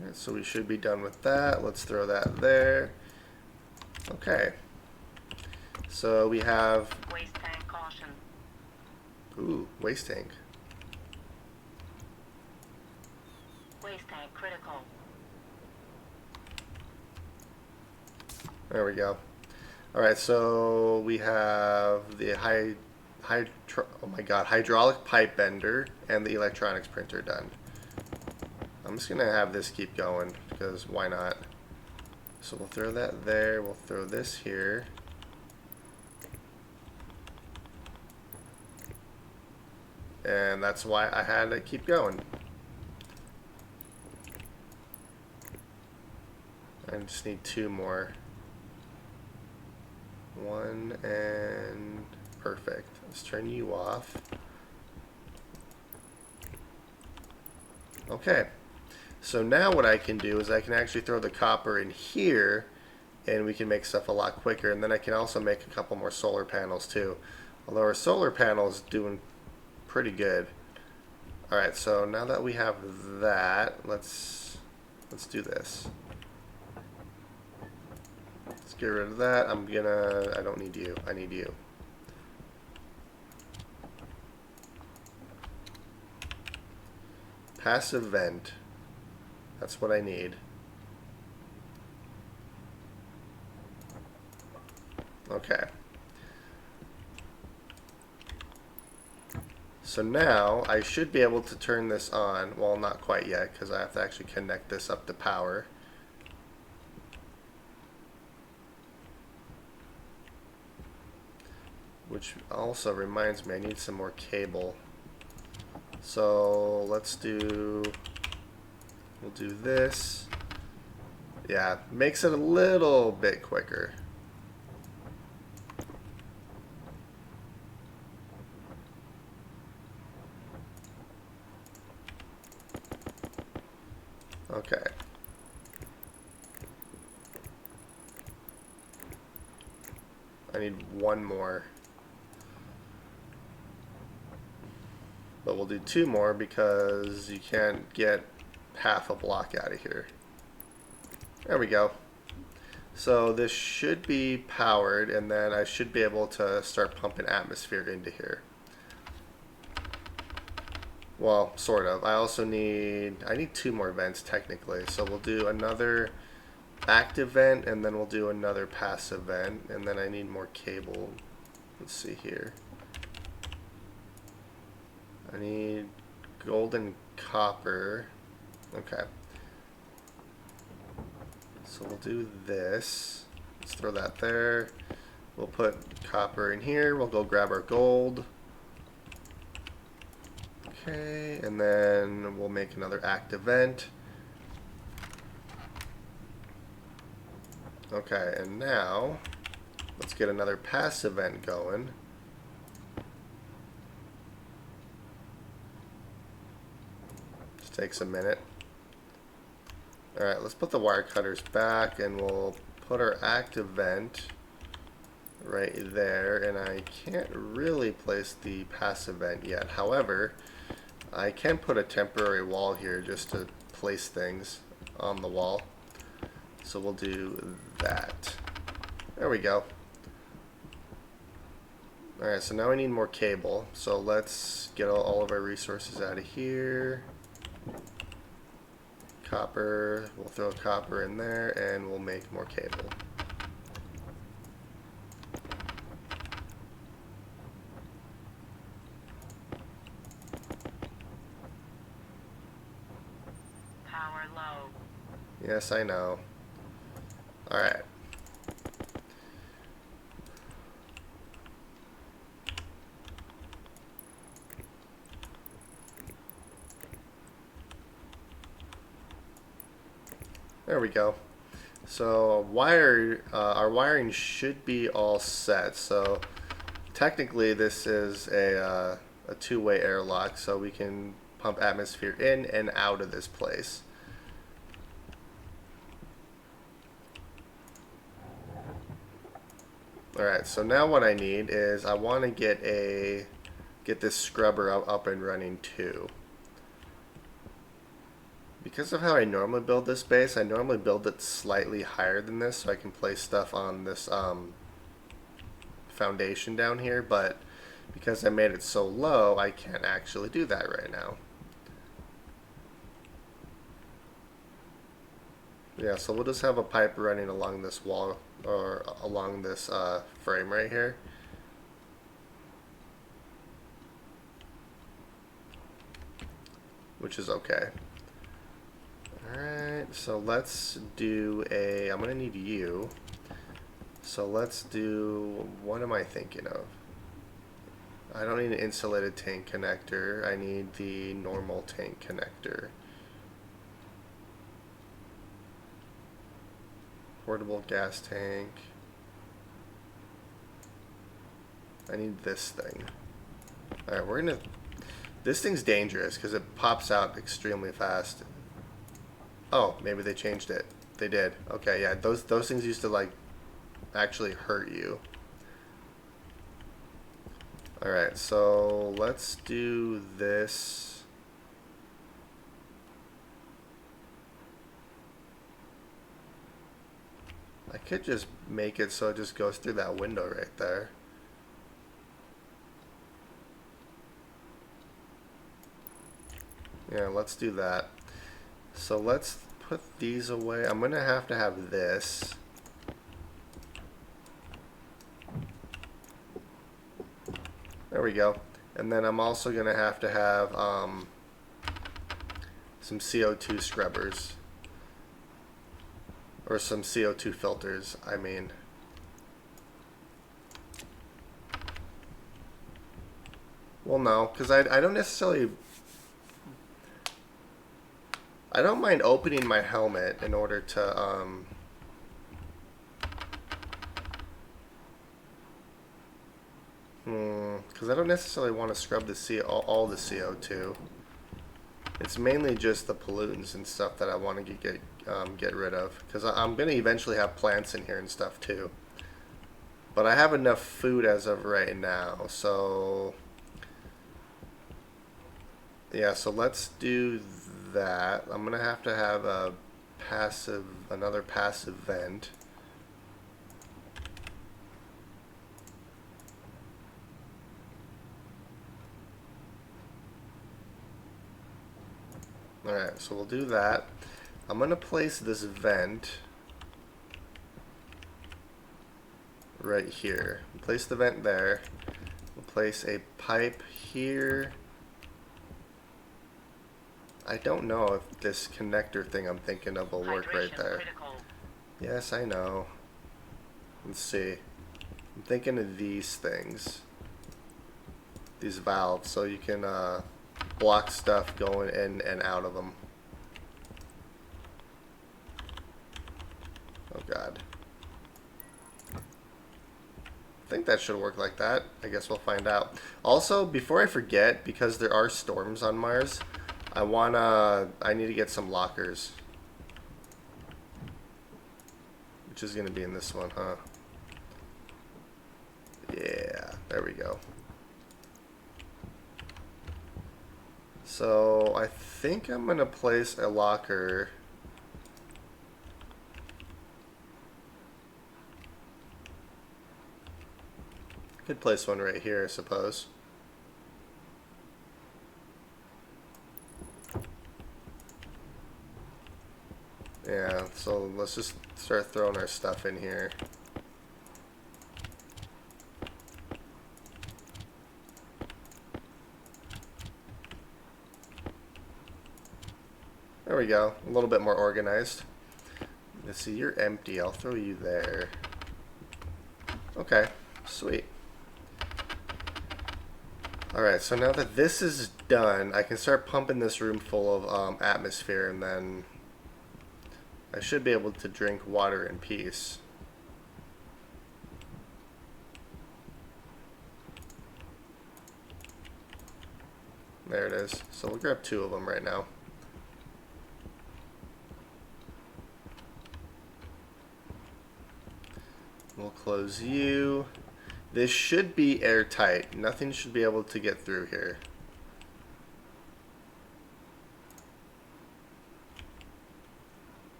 Alright, so we should be done with that. Let's throw that there. Okay. So we have... Waste tank caution. Ooh, waste tank. Waste tank critical. There we go. Alright, so we have the oh my god, hydraulic pipe bender and the electronics printer done. I'm just gonna have this keep going because why not? So we'll throw that there, we'll throw this here. And that's why I had to keep going. I just need 2 more. 1 and perfect. Let's turn you off. Okay. So now what I can do is I can actually throw the copper in here and we can make stuff a lot quicker. And then I can also make a couple more solar panels too. Although our solar panel is doing pretty good. Alright, so now that we have that, let's do this. Let's get rid of that. I don't need you. I need you. Passive vent. That's what I need. Okay. So now I should be able to turn this on. Well, not quite yet because I have to actually connect this up to power. Which also reminds me I need some more cable. So we'll do this. Yeah, makes it a little bit quicker. Okay. I need 1 more. But we'll do 2 more because you can't get half a block out of here. There we go. So this should be powered and then I should be able to start pumping atmosphere into here. Well, sort of. I need 2 more vents technically. So we'll do another active vent and then we'll do another passive vent and then I need more cable. Let's see here. I need gold and copper. Okay. So we'll do this. Let's throw that there. We'll put copper in here. We'll go grab our gold. Okay, and then we'll make another active vent. Okay, and now let's get another pass event going. Just takes a minute. Alright, let's put the wire cutters back and we'll put our active vent right there. And I can't really place the pass event yet. However, I can put a temporary wall here just to place things on the wall. So we'll do that. There we go. Alright, so now we need more cable. So let's get all of our resources out of here. Copper, we'll throw copper in there and we'll make more cable. Power low. Yes, I know. Alright. There we go. So our wiring should be all set. So technically this is a two-way airlock, so we can pump atmosphere in and out of this place. Alright, so now what I need is I want to get this scrubber up and running too. Because of how I normally build this base, I normally build it slightly higher than this so I can place stuff on this foundation down here, but because I made it so low, I can't actually do that right now. Yeah, so we'll just have a pipe running along this wall, or along this frame right here. Which is okay. Alright, so let's do I'm gonna need you. So let's do, what am I thinking of? I don't need an insulated tank connector, I need the normal tank connector. Portable gas tank. I need this thing. Alright, we're gonna, this thing's dangerous because it pops out extremely fast. Oh, maybe they changed it. They did. Okay, yeah, those things used to like actually hurt you. Alright, so let's do this. I could just make it so it just goes through that window right there. Yeah, let's do that. So let's put these away. I'm gonna have to have this. There we go. And then I'm also gonna have to have some CO2 scrubbers. Or some CO2 filters, I mean. Well, no, because I don't necessarily... I don't mind opening my helmet in order to, because I don't necessarily want to scrub the all the CO2. It's mainly just the pollutants and stuff that I want to get rid of. Because I'm going to eventually have plants in here and stuff too. But I have enough food as of right now, so... Yeah, so let's do that. I'm gonna have to have another passive vent. Alright, so we'll do that. I'm gonna place this vent right here. Place the vent there. We'll place a pipe here. I don't know if this connector thing I'm thinking of will work right there. Critical. Yes, I know. Let's see. I'm thinking of these things. These valves, so you can block stuff going in and out of them. Oh god. think that should work like that. I guess we'll find out. Also, before I forget, because there are storms on Mars, I need to get some lockers. Which is going to be in this one, huh? Yeah, there we go. So, I think I'm going to place a locker. Could place one right here, I suppose. Yeah, so let's just start throwing our stuff in here. There we go, a little bit more organized. Let's see, you're empty, I'll throw you there. Okay, sweet. Alright, so now that this is done, I can start pumping this room full of atmosphere, and then I should be able to drink water in peace. There it is. So we'll grab 2 of them right now. We'll close you. This should be airtight. Nothing should be able to get through here.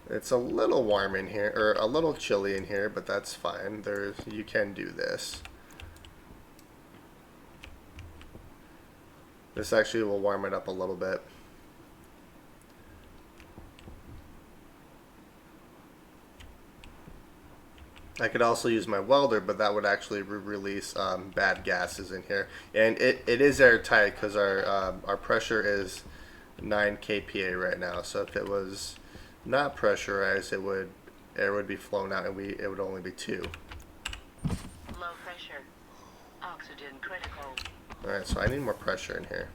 It's a little warm in here, or a little chilly in here, but that's fine. You can do this. This actually will warm it up a little bit. I could also use my welder, but that would actually release bad gases in here. And it is airtight because our pressure is 9 kPa right now. So if it was not pressurized, air would be flown out, and it would only be 2. Low pressure. Oxygen critical. Alright, so I need more pressure in here.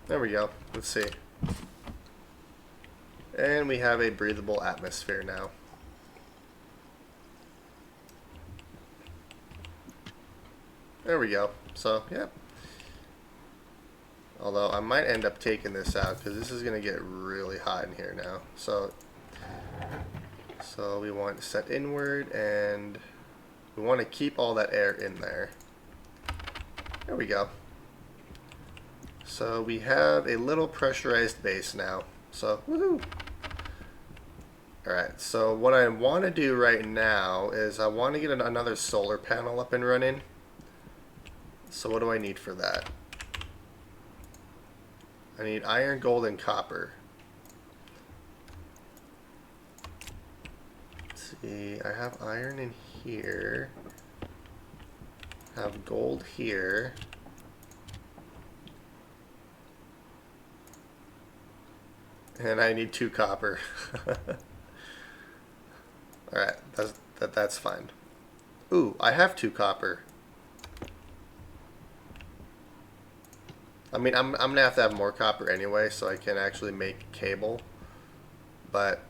There we go. Let's see. And we have a breathable atmosphere now. There we go. So, yeah. Although I might end up taking this out because this is going to get really hot in here now. So we want to set inward, and we want to keep all that air in there. There we go. So we have a little pressurized base now. So, woohoo! Alright, so what I want to do right now is I want to get another solar panel up and running. So what do I need for that? I need iron, gold, and copper. Let's see, I have iron in here. I have gold here. And I need 2 copper. Alright, that's fine. Ooh, I have 2 copper. I mean, I'm gonna have to have more copper anyway, so I can actually make cable. But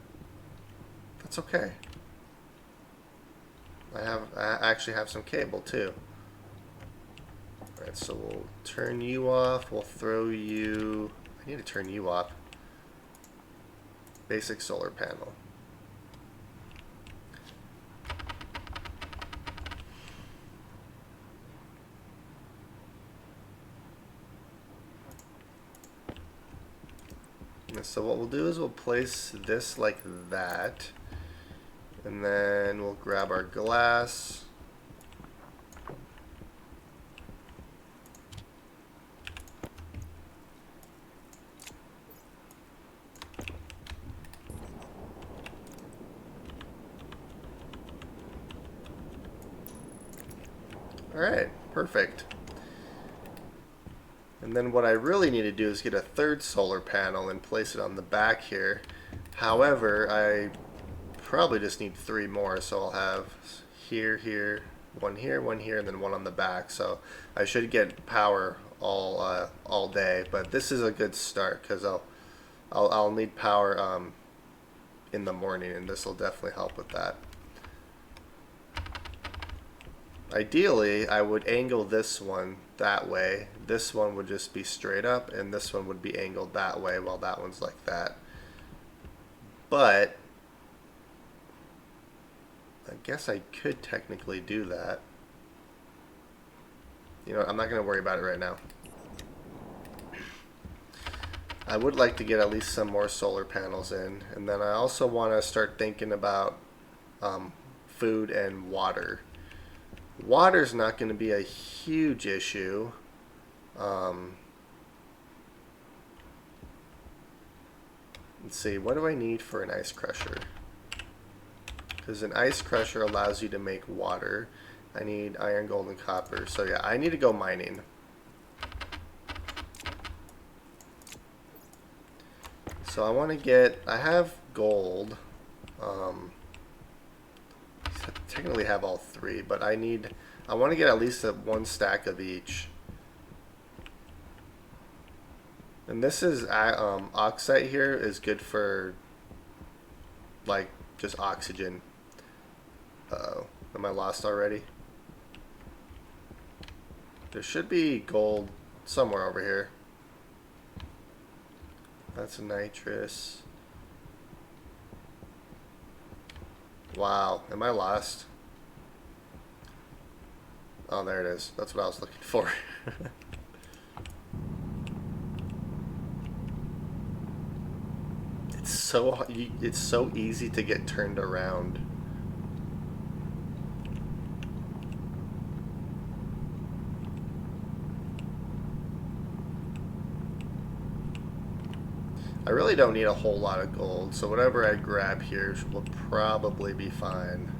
that's okay. I actually have some cable too. Alright, so we'll turn you off. We'll throw you. I need to turn you off. Basic solar panel. And so what we'll do is we'll place this like that, and then we'll grab our glass. Alright, perfect. And then what I really need to do is get a third solar panel and place it on the back here. However, I probably just need 3 more, so I'll have here, one here, and then one on the back. So I should get power all day. But this is a good start because I'll need power in the morning, and this will definitely help with that. Ideally, I would angle this one that way. This one would just be straight up, and this one would be angled that way while that one's like that. But I guess I could technically do that. You know, I'm not going to worry about it right now. I would like to get at least some more solar panels in, and then I also want to start thinking about food and water. Water's not going to be a huge issue. Let's see, what do I need for an ice crusher? Because an ice crusher allows you to make water. I need iron, gold, and copper. So yeah, I need to go mining. So I want to get, I have gold. Technically have all 3, but I want to get at least 1 stack of each. And this is, oxide here is good for, like, just oxygen. Uh-oh, am I lost already? There should be gold somewhere over here. That's a nitrous. Wow, am I lost? Oh, there it is. That's what I was looking for. It's so easy to get turned around. I really don't need a whole lot of gold, so whatever I grab here will probably be fine.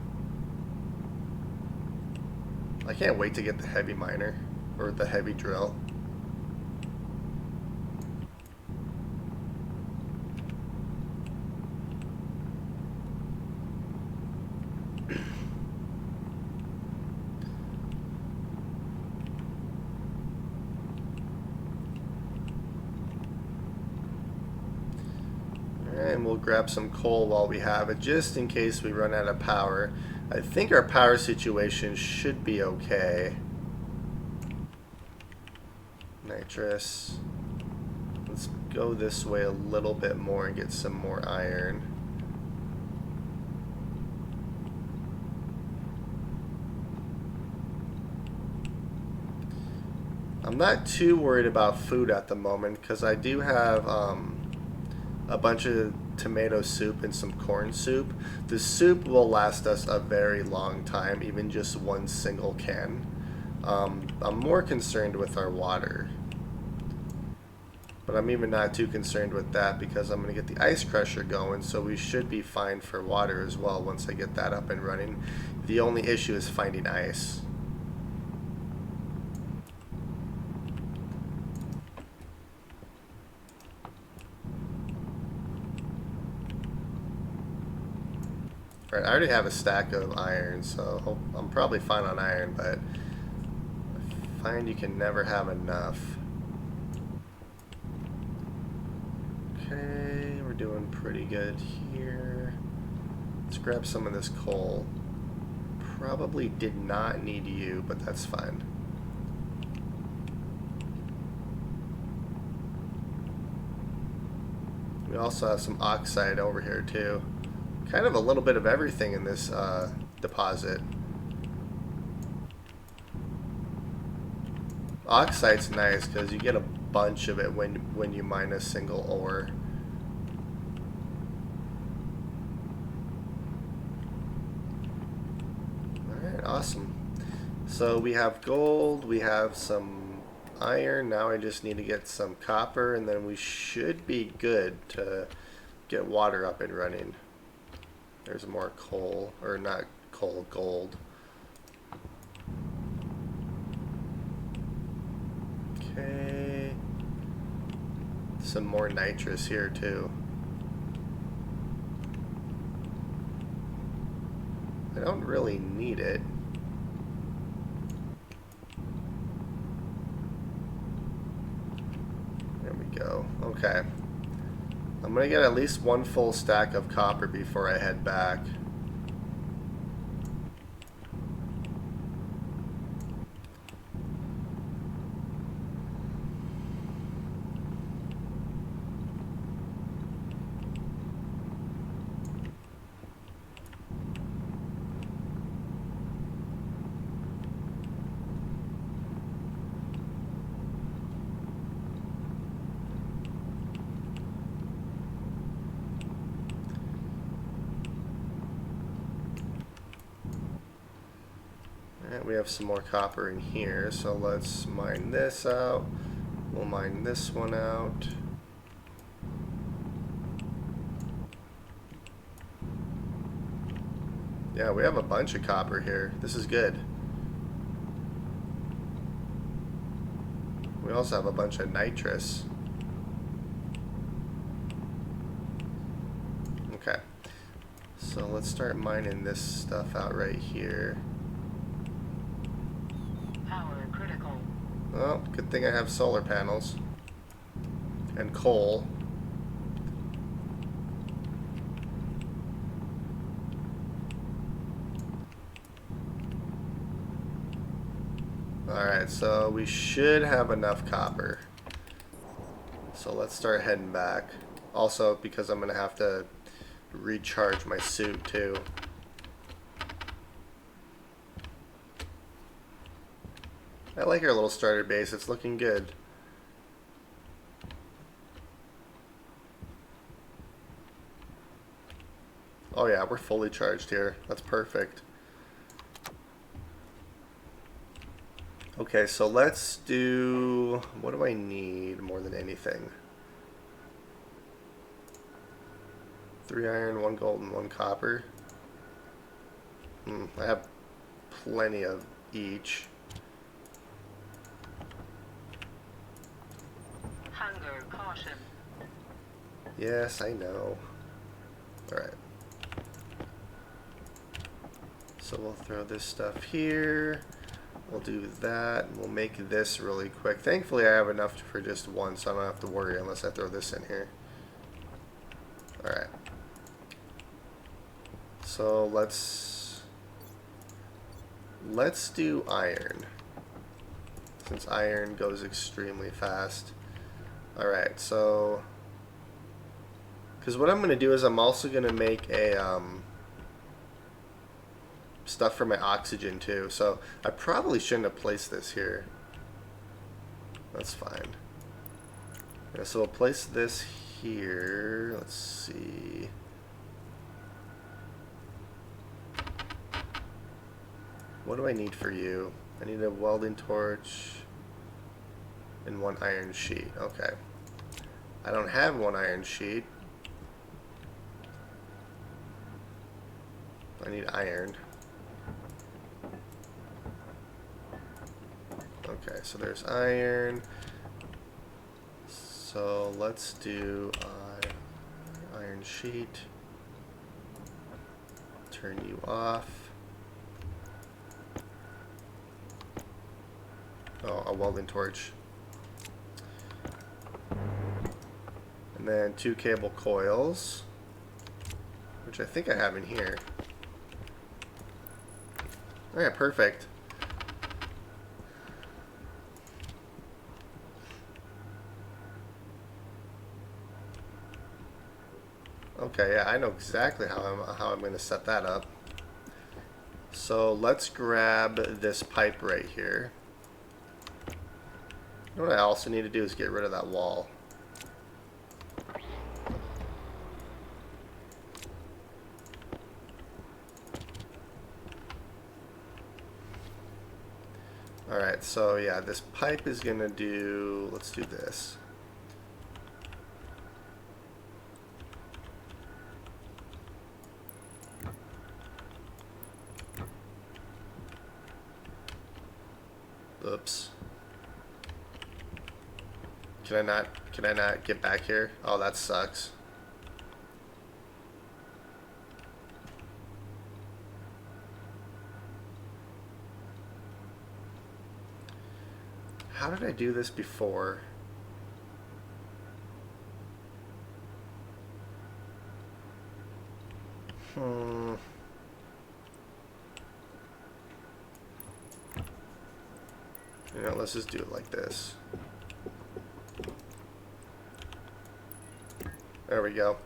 I can't wait to get the heavy miner, or the heavy drill. And we'll grab some coal while we have it, just in case we run out of power. I think our power situation should be okay. Nitrous. Let's go this way a little bit more and get some more iron. I'm not too worried about food at the moment because I do have a bunch of tomato soup and some corn soup. The soup will last us a very long time, even just 1 single can. I'm more concerned with our water. But I'm even not too concerned with that because I'm going to get the ice crusher going, so we should be fine for water as well once I get that up and running. The only issue is finding ice. Right, I already have a stack of iron, so I'm probably fine on iron, but I find you can never have enough. Okay, we're doing pretty good here. Let's grab some of this coal. Probably did not need you, but that's fine. We also have some oxide over here too. Kind of a little bit of everything in this deposit. Oxide's nice because you get a bunch of it when you mine a single ore. Alright, awesome. So we have gold, we have some iron, now I just need to get some copper, and then we should be good to get water up and running. There's more coal, or not coal, gold. some more nitrous here too. I don't really need it. There we go. Okay. I'm gonna get at least one full stack of copper before I head back. Alright, we have some more copper in here, so let's mine this out. We'll mine this one out. Yeah, we have a bunch of copper here. This is good. We also have a bunch of nitrous. Okay. So let's start mining this stuff out right here. Power critical. Oh, good thing I have solar panels. And coal. Alright, so we should have enough copper. So let's start heading back. Also, because I'm going to have to recharge my suit too. I like our little starter base. It's looking good. Oh yeah, we're fully charged here. That's perfect. Okay, so let's do... What do I need more than anything? 3 iron, 1 gold, and 1 copper. I have plenty of each. Hunger caution. Yes, I know. Alright. So we'll throw this stuff here. We'll do that. We'll make this really quick. Thankfully, I have enough for just one, so I don't have to worry unless I throw this in here. Alright. So let's do iron. Since iron goes extremely fast. Alright, so... Because what I'm going to do is I'm also going to make a... stuff for my oxygen too, so I probably shouldn't have placed this here. That's fine. Yeah, so we'll place this here. Let's see. What do I need for you? I need a welding torch and 1 iron sheet. Okay. I don't have 1 iron sheet. I need iron. Okay, so there's iron. So let's do iron sheet. Turn you off. Oh, a welding torch. And then 2 cable coils, which I think I have in here. Oh yeah, perfect. Okay, yeah, I know exactly how I'm going to set that up. So let's grab this pipe right here. You know what I also need to do is get rid of that wall. Alright, so yeah, this pipe is going to do... Let's do this. Oops. Can I not get back here? Oh, that sucks. How did I do this before? Hmm. You know, let's just do it like this. There we go.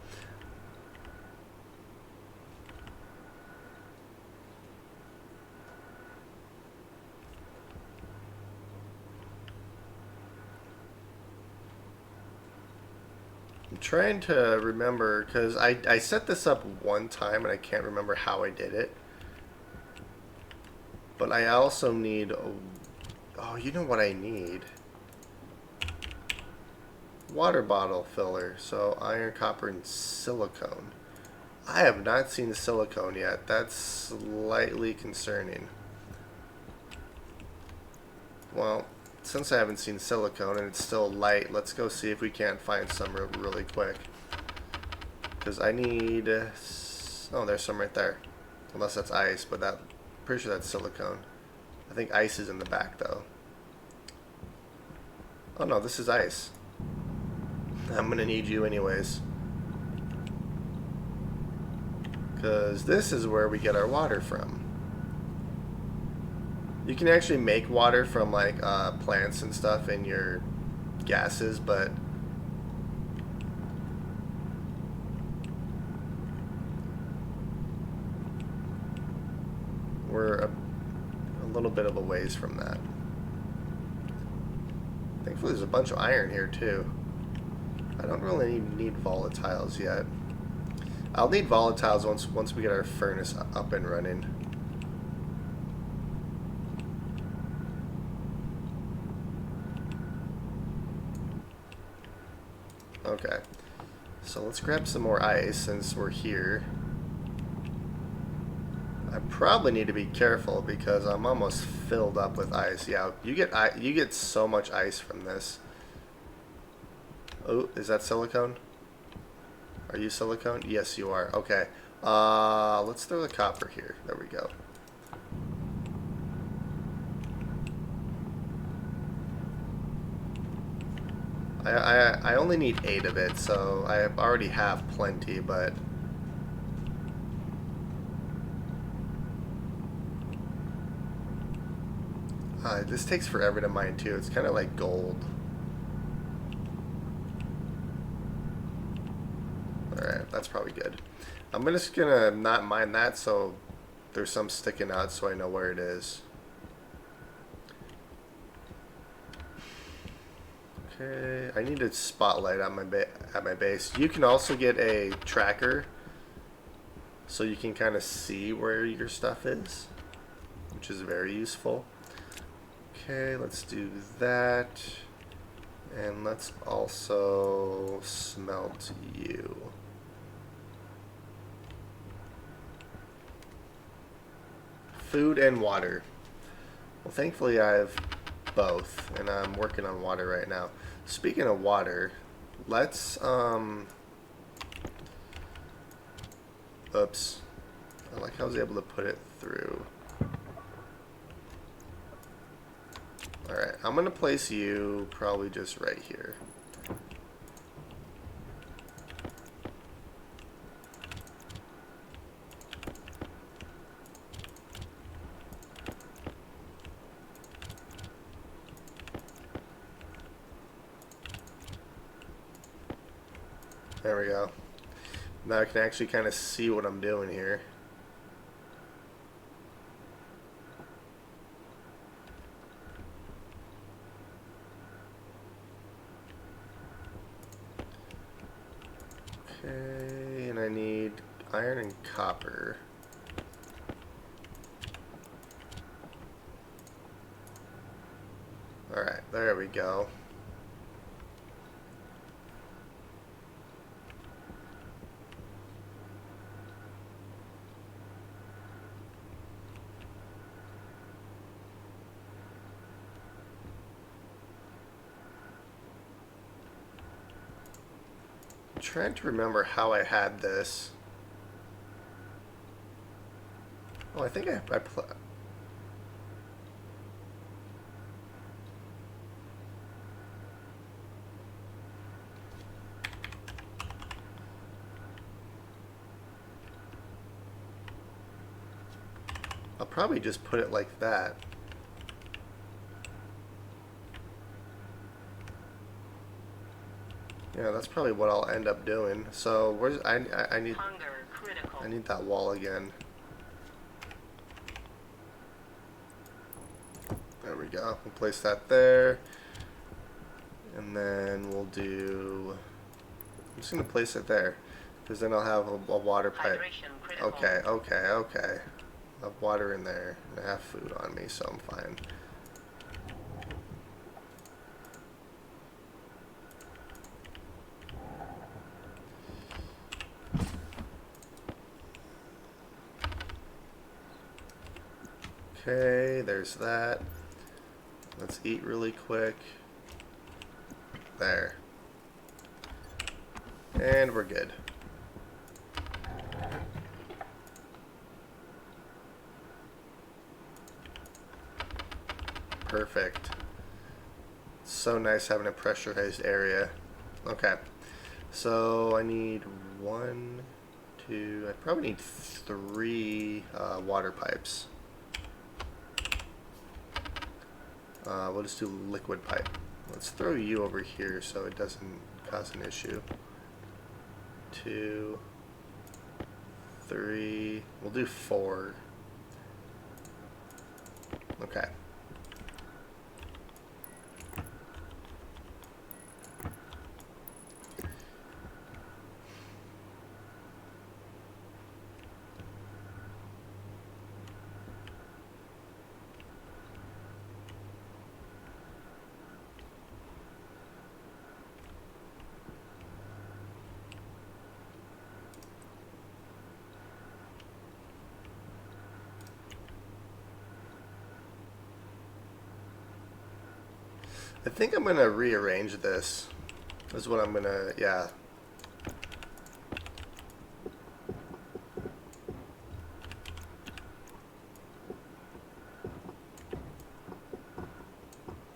I'm trying to remember, because I set this up one time and I can't remember how I did it. But I also need... Oh, you know what I need? Water bottle filler. So iron, copper, and silicone. I have not seen silicone yet. That's slightly concerning. Well, since I haven't seen silicone and it's still light, let's go see if we can't find some really quick. Because I need... Oh, there's some right there. Unless that's ice, but that... Pretty sure that's silicone. I think ice is in the back, though. Oh, no, this is ice. I'm gonna need you anyways. Because this is where we get our water from. You can actually make water from, like, plants and stuff in your gases, but... We're a little bit of a ways from that. Thankfully there's a bunch of iron here too. I don't really need volatiles yet. I'll need volatiles once we get our furnace up and running. Okay. So let's grab some more ice since we're here. I probably need to be careful because I'm almost filled up with ice. Yeah, you get so much ice from this. Oh, is that silicone? Are you silicone? Yes, you are. Okay. Let's throw the copper here. There we go. I only need 8 of it, so I already have plenty, but... this takes forever to mine, too. It's kind of like gold. Alright, that's probably good. I'm just gonna not mine that so there's some sticking out so I know where it is. Okay, I need a spotlight on my base. You can also get a tracker so you can kind of see where your stuff is, which is very useful. Okay, let's do that. And let's also smelt you. Food and water. Well, thankfully I have both, and I'm working on water right now. Speaking of water, let's, oops. I like how I was able to put it through. Alright, I'm going to place you probably just right here. There we go. Now I can actually kind of see what I'm doing here. Okay, and I need iron and copper. Alright, there we go. trying to remember how I had this. Oh, I think I'll probably just put it like that. Yeah, that's probably what I'll end up doing. So where's I need Hunger critical. I need that wall again. There we go. We'll place that there. And then we'll do... I'm just going to place it there. Because then I'll have a water pipe. Hydration critical. Okay. I have water in there. And I have food on me, so I'm fine. Okay, there's that. Let's eat really quick. There. And we're good. Perfect. So nice having a pressurized area. Okay. So I need 1, 2, I probably need 3 water pipes. We'll just do liquid pipe. Let's throw you over here so it doesn't cause an issue. 2, 3, we'll do 4. Okay. I think I'm gonna rearrange this. This is what I'm gonna, yeah.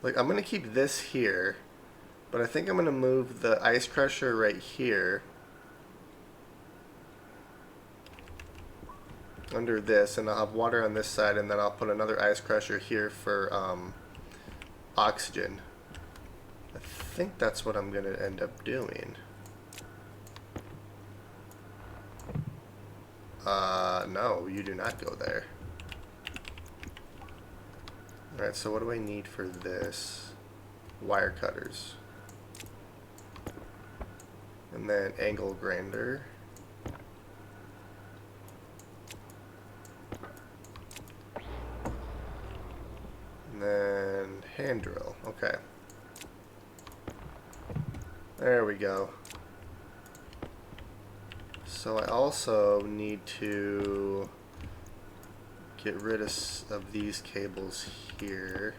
Like, I'm gonna keep this here, but I think I'm gonna move the ice crusher right here under this, and I'll have water on this side, and then I'll put another ice crusher here for oxygen. I think that's what I'm gonna end up doing. No, you do not go there. Alright, so what do I need for this? Wire cutters. And then angle grinder. And then hand drill. Okay. There we go. So I also need to get rid of these cables here.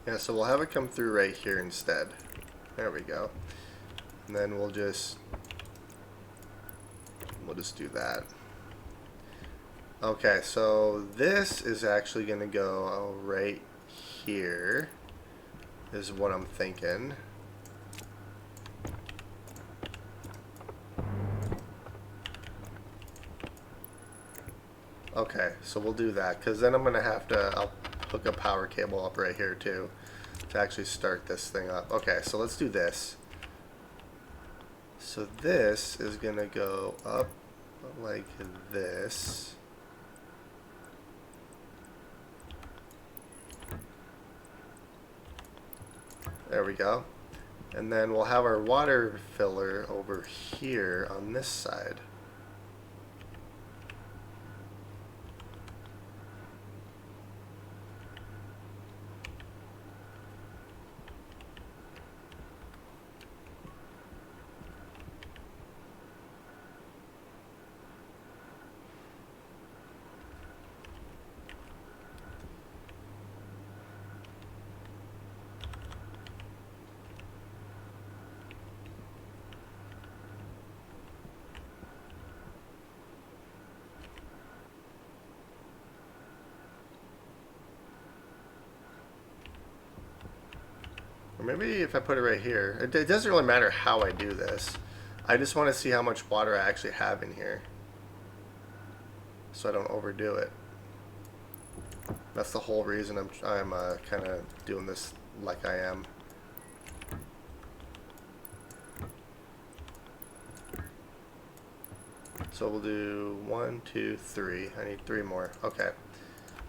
Yeah, so we'll have it come through right here instead. There we go. And then we'll just do that. Okay, so this is actually going to go right here, is what I'm thinking. Okay, so we'll do that, because then I'm going to have to, I'll hook a power cable up right here too, to actually start this thing up. Okay, so let's do this. So this is going to go up like this. There we go. And then we'll have our water filler over here on this side. maybe if I put it right here. It doesn't really matter how I do this. I just want to see how much water I actually have in here, so I don't overdo it. That's the whole reason I'm kind of doing this like I am. So we'll do 1, 2, 3. I need 3 more. Okay.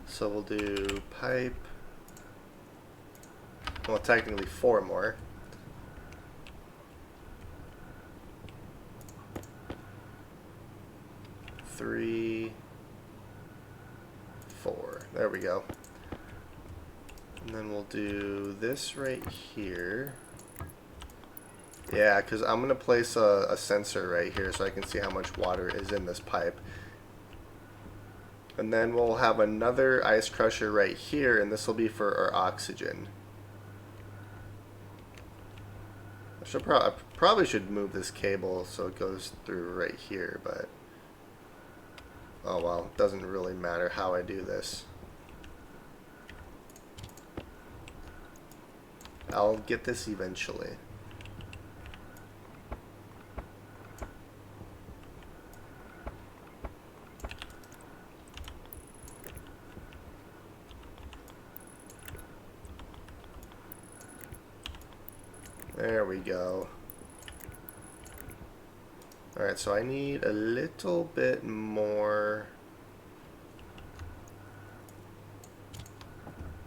So we'll do pipe. Well, technically 4 more. Three, 4. There we go. And then we'll do this right here. Yeah, because I'm going to place a sensor right here so I can see how much water is in this pipe. And then we'll have another ice crusher right here, and this will be for our oxygen. I probably should move this cable so it goes through right here, but oh well, it doesn't really matter how I do this. I'll get this eventually. There we go. Alright, so I need a little bit more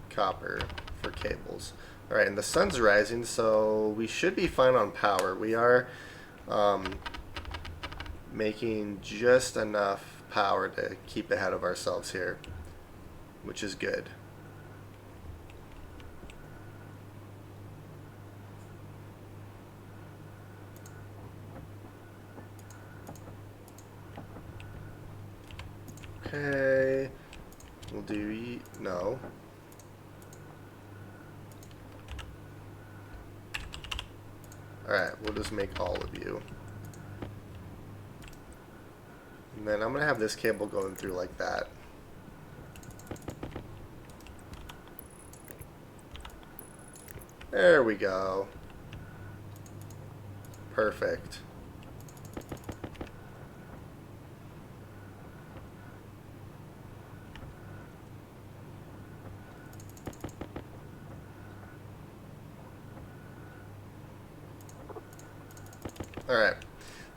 copper for cables. Alright, and the sun's rising, so we should be fine on power. We are making just enough power to keep ahead of ourselves here, which is good. Okay, we'll do no. Alright, we'll just make all of you. And then I'm going to have this cable going through like that. There we go. Perfect. Alright,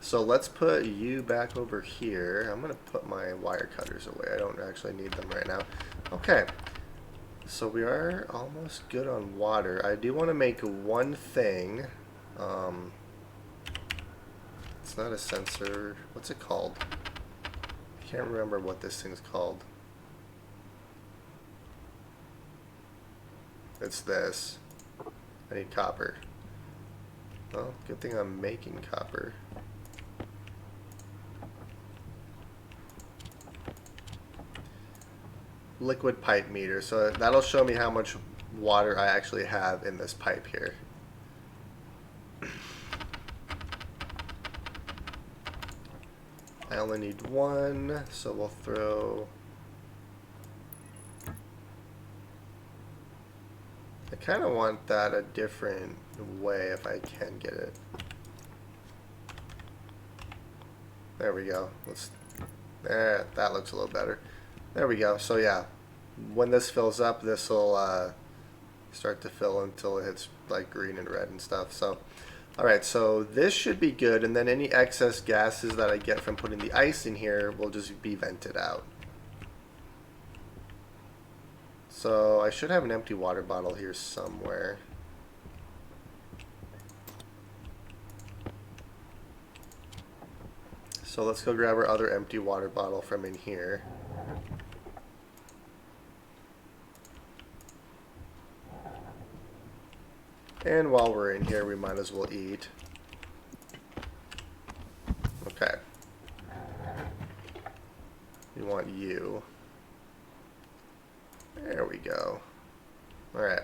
so let's put you back over here. I'm going to put my wire cutters away. I don't actually need them right now. Okay, so we are almost good on water. I do want to make one thing. It's not a sensor. What's it called? I can't remember what this thing's called. It's this. I need copper. Well, good thing I'm making copper. Liquid pipe meter. So that'll show me how much water I actually have in this pipe here. I only need 1, so we'll throw... I kind of want that a different way if I can get it. There we go. There, that looks a little better. There we go. So yeah, when this fills up, this will start to fill until it hits like green and red and stuff. So, alright, so this should be good, and then any excess gases that I get from putting the ice in here will just be vented out. So I should have an empty water bottle here somewhere. So let's go grab our other empty water bottle from in here. And while we're in here, we might as well eat. Okay. We want you. There we go. Alright.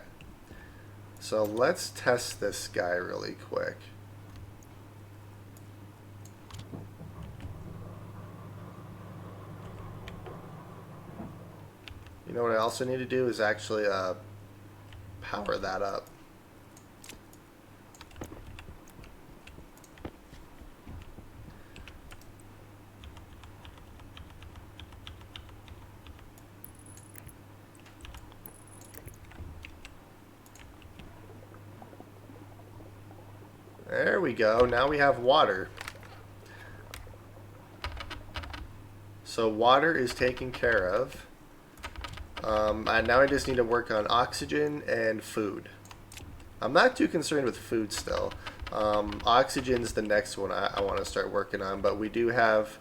So let's test this guy really quick. You know what I also need to do is actually power that up. There we go. Now we have water. So water is taken care of. And now I just need to work on oxygen and food. I'm not too concerned with food still. Oxygen's the next one I want to start working on, but we do have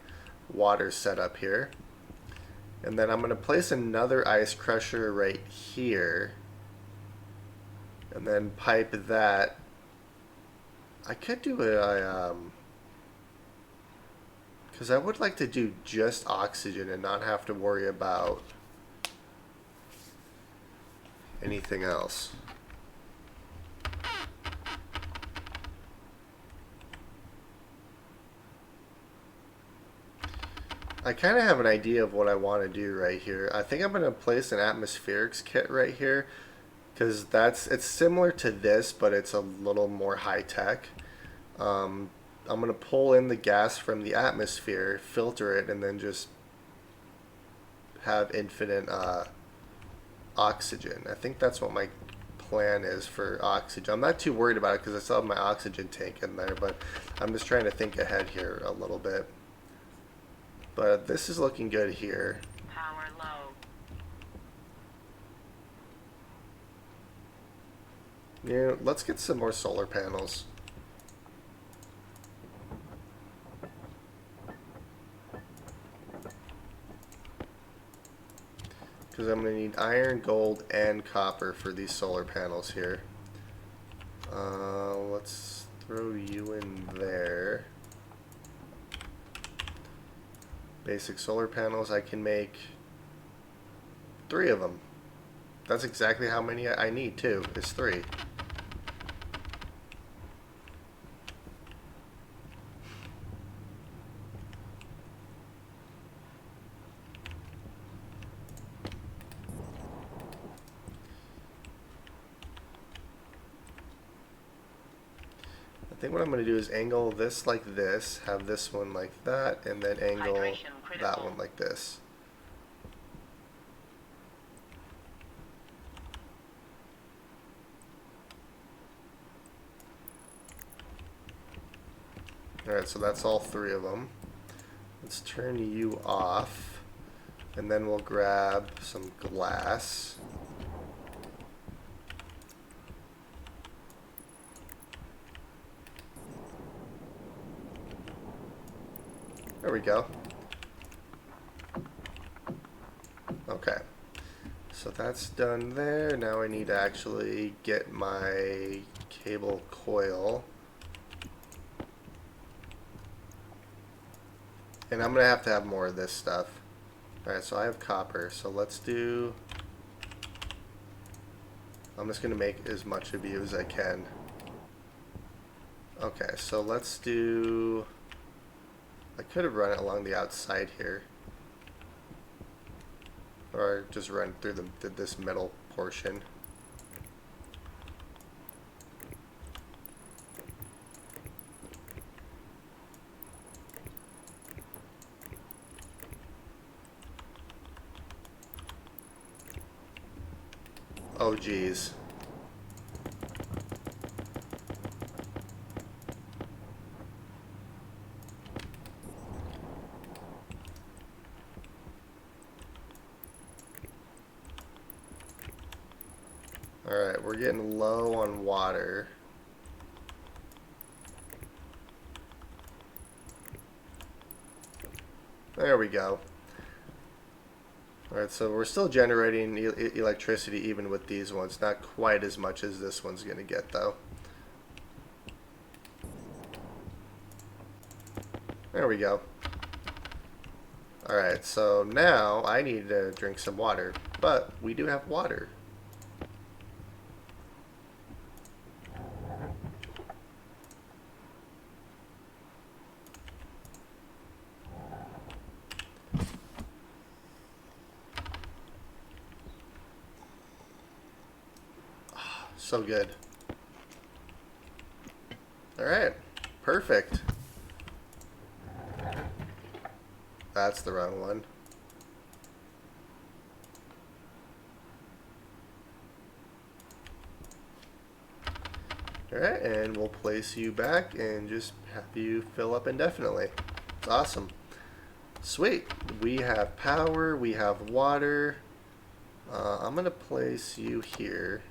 water set up here. And then I'm going to place another ice crusher right here. And then pipe that. I could do a because I would like to do just oxygen and not have to worry about anything else. I kind of have an idea of what I want to do right here. I think I'm going to place an atmospherics kit right here because it's similar to this, but it's a little more high tech. I'm going to pull in the gas from the atmosphere, filter it, and then just have infinite oxygen. I think that's what my plan is for oxygen. I'm not too worried about it because I still have my oxygen tank in there, but I'm just trying to think ahead here a little bit. But this is looking good here. Power low. Yeah, let's get some more solar panels. Because I'm going to need iron, gold, and copper for these solar panels here. Let's throw you in there. Basic solar panels, I can make 3 of them. That's exactly how many I need too, is 3. I think what I'm going to do is angle this like this, have this one like that, and then angle that one like this. Alright, so that's all 3 of them. Let's turn you off, and then we'll grab some glass. There we go. Okay. So that's done there. Now I need to actually get my cable coil. And I'm going to have more of this stuff. Alright, so I have copper. So let's do... I'm just going to make as much of you as I can. Okay, so let's do... I could have run it along the outside here. Or just run through this middle portion. Oh geez. Alright, we're getting low on water. There we go. Alright, so we're still generating electricity even with these ones. Not quite as much as this one's going to get, though. There we go. Alright, so now I need to drink some water. But we do have water. So good. Alright, perfect. That's the wrong one. Alright, and we'll place you back and just have you fill up indefinitely. It's awesome. Sweet. We have power, we have water. I'm going to place you here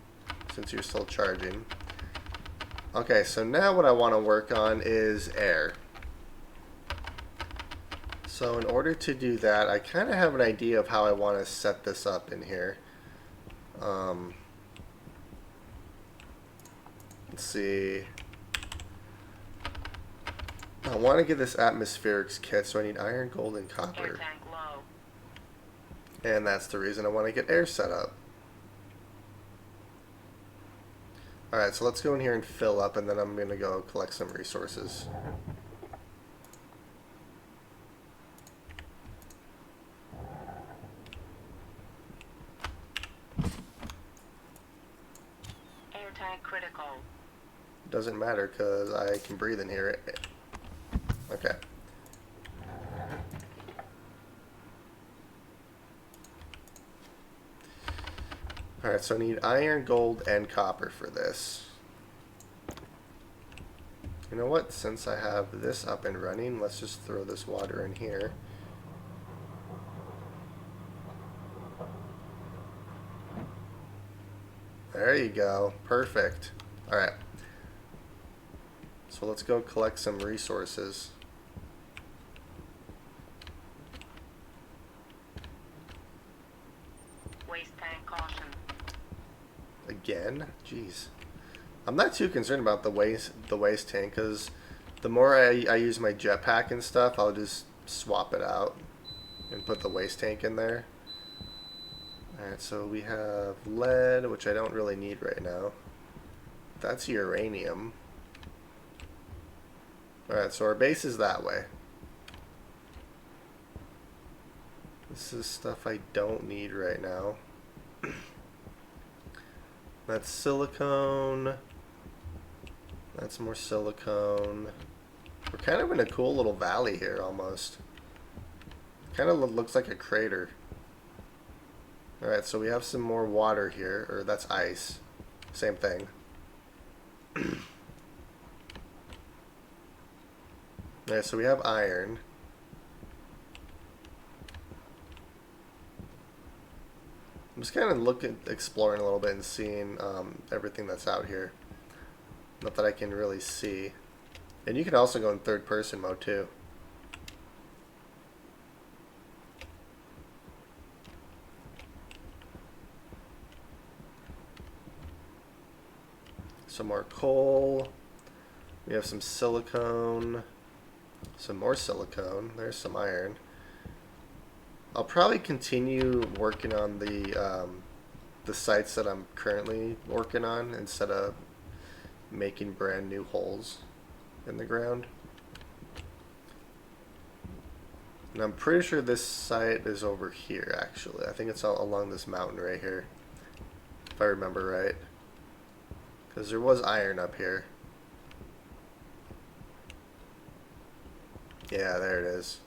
since you're still charging. Okay, so now what I want to work on is air. So in order to do that, I kind of have an idea of how I want to set this up in here. Let's see. I want to get this atmospherics kit, so I need iron, gold, and Air copper. tank low. And that's the reason I want to get air set up. Alright, so let's go in here and fill up, and then I'm going to go collect some resources. Air tank critical. Doesn't matter because I can breathe in here. Okay. Alright, so I need iron, gold, and copper for this. You know what? Since I have this up and running, let's just throw this water in here. There you go. Perfect. Alright. So let's go collect some resources. Waste tank caution. Again? Jeez. I'm not too concerned about the waste tank because the more I use my jetpack and stuff, I'll just swap it out and put the waste tank in there. Alright, so we have lead, which I don't really need right now. That's uranium. Alright, so our base is that way. This is stuff I don't need right now. That's silicone. That's more silicone. We're kind of in a cool little valley here almost. Kind of looks like a crater. Alright, so we have some more water here, or that's ice. Same thing. Alright, so we have iron. I'm just kind of exploring a little bit and seeing everything that's out here. Not that I can really see. And you can also go in third person mode too. Some more coal. We have some silicone. Some more silicone. There's some iron. I'll probably continue working on the sites that I'm currently working on instead of making brand new holes in the ground. And I'm pretty sure this site is over here actually. I think it's all along this mountain right here, if I remember right. Because there was iron up here. Yeah, there it is.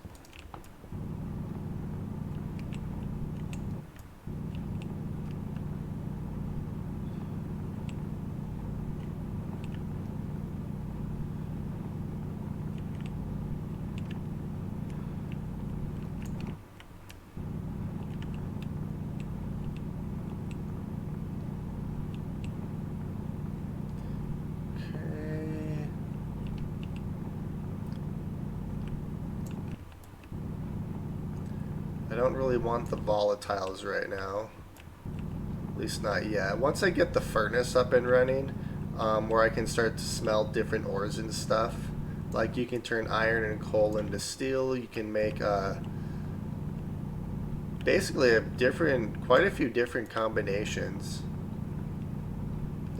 I don't really want the volatiles right now. At least not yet. Once I get the furnace up and running, where I can start to smell different ores and stuff, like you can turn iron and coal into steel, you can make basically quite a few different combinations.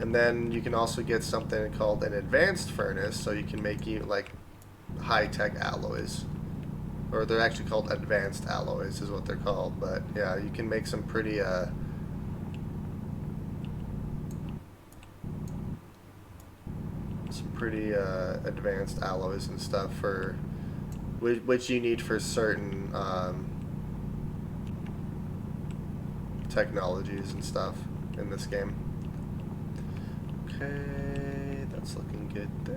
And then you can also get something called an advanced furnace, so you can make like high-tech alloys. Or they're actually called advanced alloys is what they're called. But yeah, you can make some pretty advanced alloys and stuff for which you need for certain technologies and stuff in this game. Okay, That's looking good there.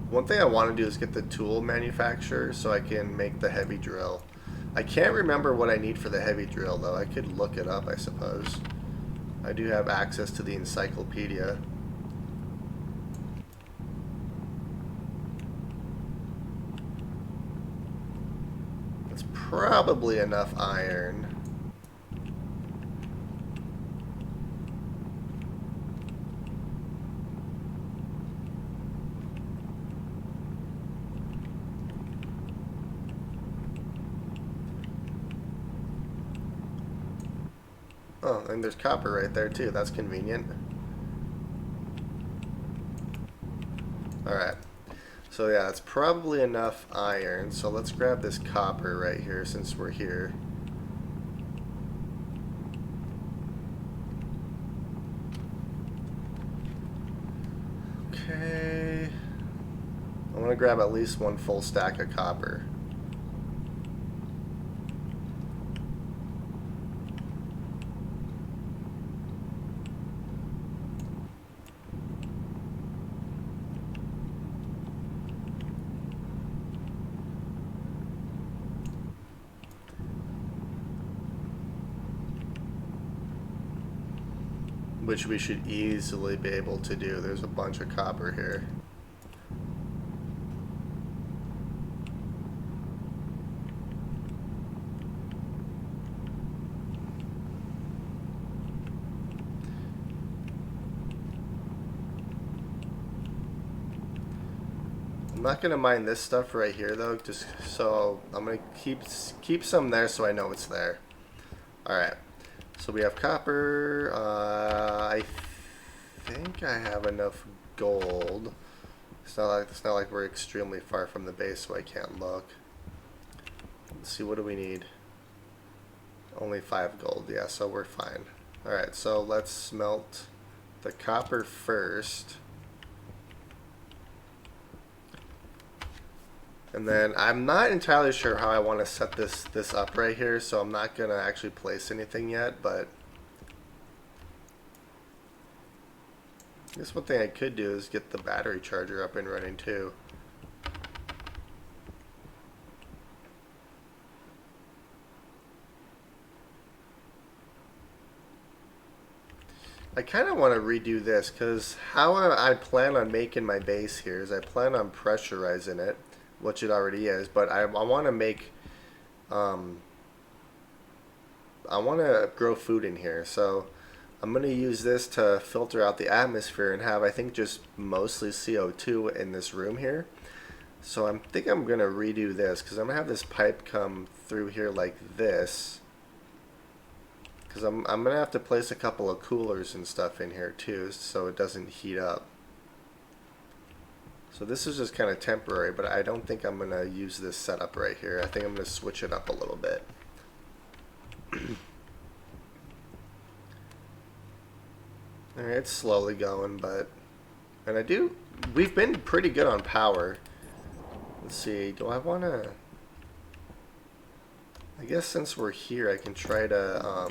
One thing I want to do is get the tool manufacturer so I can make the heavy drill. I can't remember what I need for the heavy drill though. I could look it up, I suppose. I do have access to the encyclopedia. It's probably enough iron. Oh, and there's copper right there too. That's convenient. Alright. So yeah, it's probably enough iron. So let's grab this copper right here since we're here. Okay. I want to grab at least one full stack of copper. Which we should easily be able to do. There's a bunch of copper here. I'm not gonna mine this stuff right here though, just so I'm gonna keep some there so I know it's there. Alright. So we have copper. I think I have enough gold. It's not like we're extremely far from the base, so I can't look. Let's see, what do we need? Only 5 gold. Yeah, so we're fine. Alright, so let's smelt the copper first. And then I'm not entirely sure how I want to set this up right here, so I'm not going to actually place anything yet, but I guess one thing I could do is get the battery charger up and running too. I kind of want to redo this because how I plan on making my base here is I plan on pressurizing it, which it already is, but I want to make I want to grow food in here, so I'm going to use this to filter out the atmosphere and have, I think, just mostly CO2 in this room here. So I think I'm going to redo this because I'm going to have this pipe come through here like this. Because I'm going to have to place a couple of coolers and stuff in here too so it doesn't heat up. So this is just kind of temporary, but I don't think I'm going to use this setup right here. I think I'm going to switch it up a little bit. Alright, it's slowly going, but... And we've been pretty good on power. Let's see, do I want to... I guess since we're here, I can try to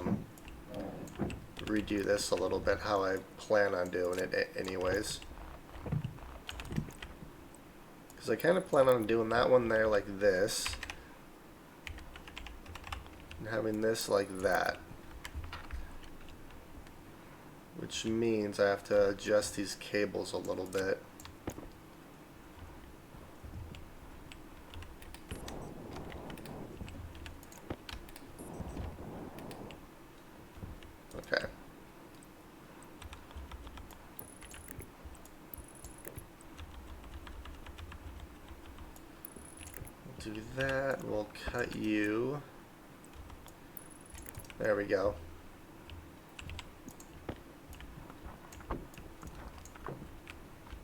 redo this a little bit, how I plan on doing it anyways. Because I kind of plan on doing that one there like this. And having this like that. Which means I have to adjust these cables a little bit. Okay. Do that. We'll cut you. There we go.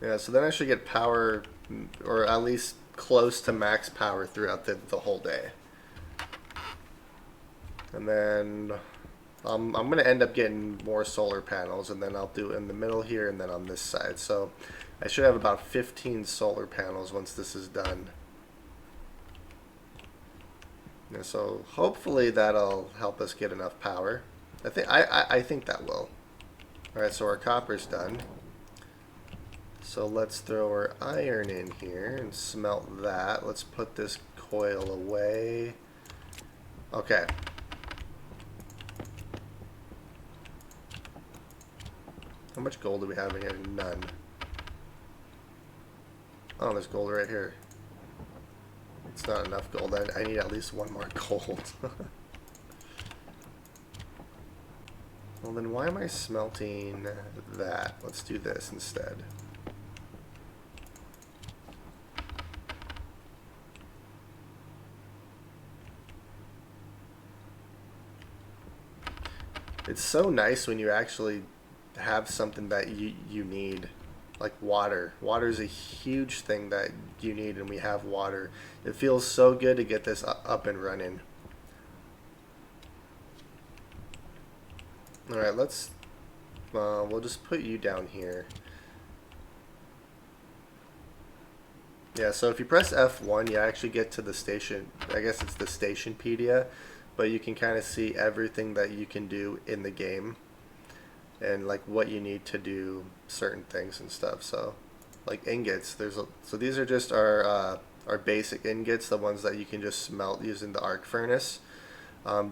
Yeah, so then I should get power, or at least close to max power throughout the whole day. And then I'm going to end up getting more solar panels, and then I'll do it in the middle here and then on this side. So I should have about 15 solar panels once this is done. And so hopefully that'll help us get enough power. I think that will. Alright, so our copper's done. So let's throw our iron in here and smelt that. Let's put this coil away. Okay. How much gold do we have in here? None. Oh, there's gold right here. It's not enough gold. I need at least one more gold. Well, then why am I smelting that? Let's do this instead. It's so nice when you actually have something that you need, like water. Water is a huge thing that you need, and we have water. It feels so good to get this up and running. Alright, we'll just put you down here. Yeah, so if you press F1, you actually get to the station. I guess it's the Stationpedia, but you can kind of see everything that you can do in the game and like what you need to do certain things and stuff. So, like ingots, so these are just our basic ingots, the ones that you can just smelt using the arc furnace.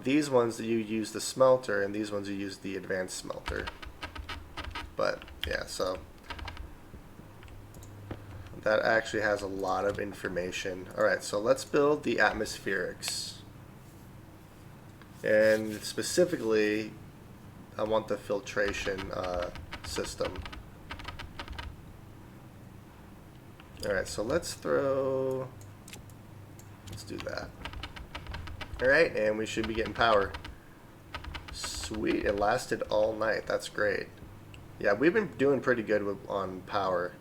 These ones that you use the smelter, and these ones you use the advanced smelter. But yeah, so that actually has a lot of information. Alright, so let's build the atmospherics. And specifically, I want the filtration system. Alright, so let's do that. Alright, and we should be getting power. Sweet, it lasted all night. That's great. Yeah, we've been doing pretty good on power.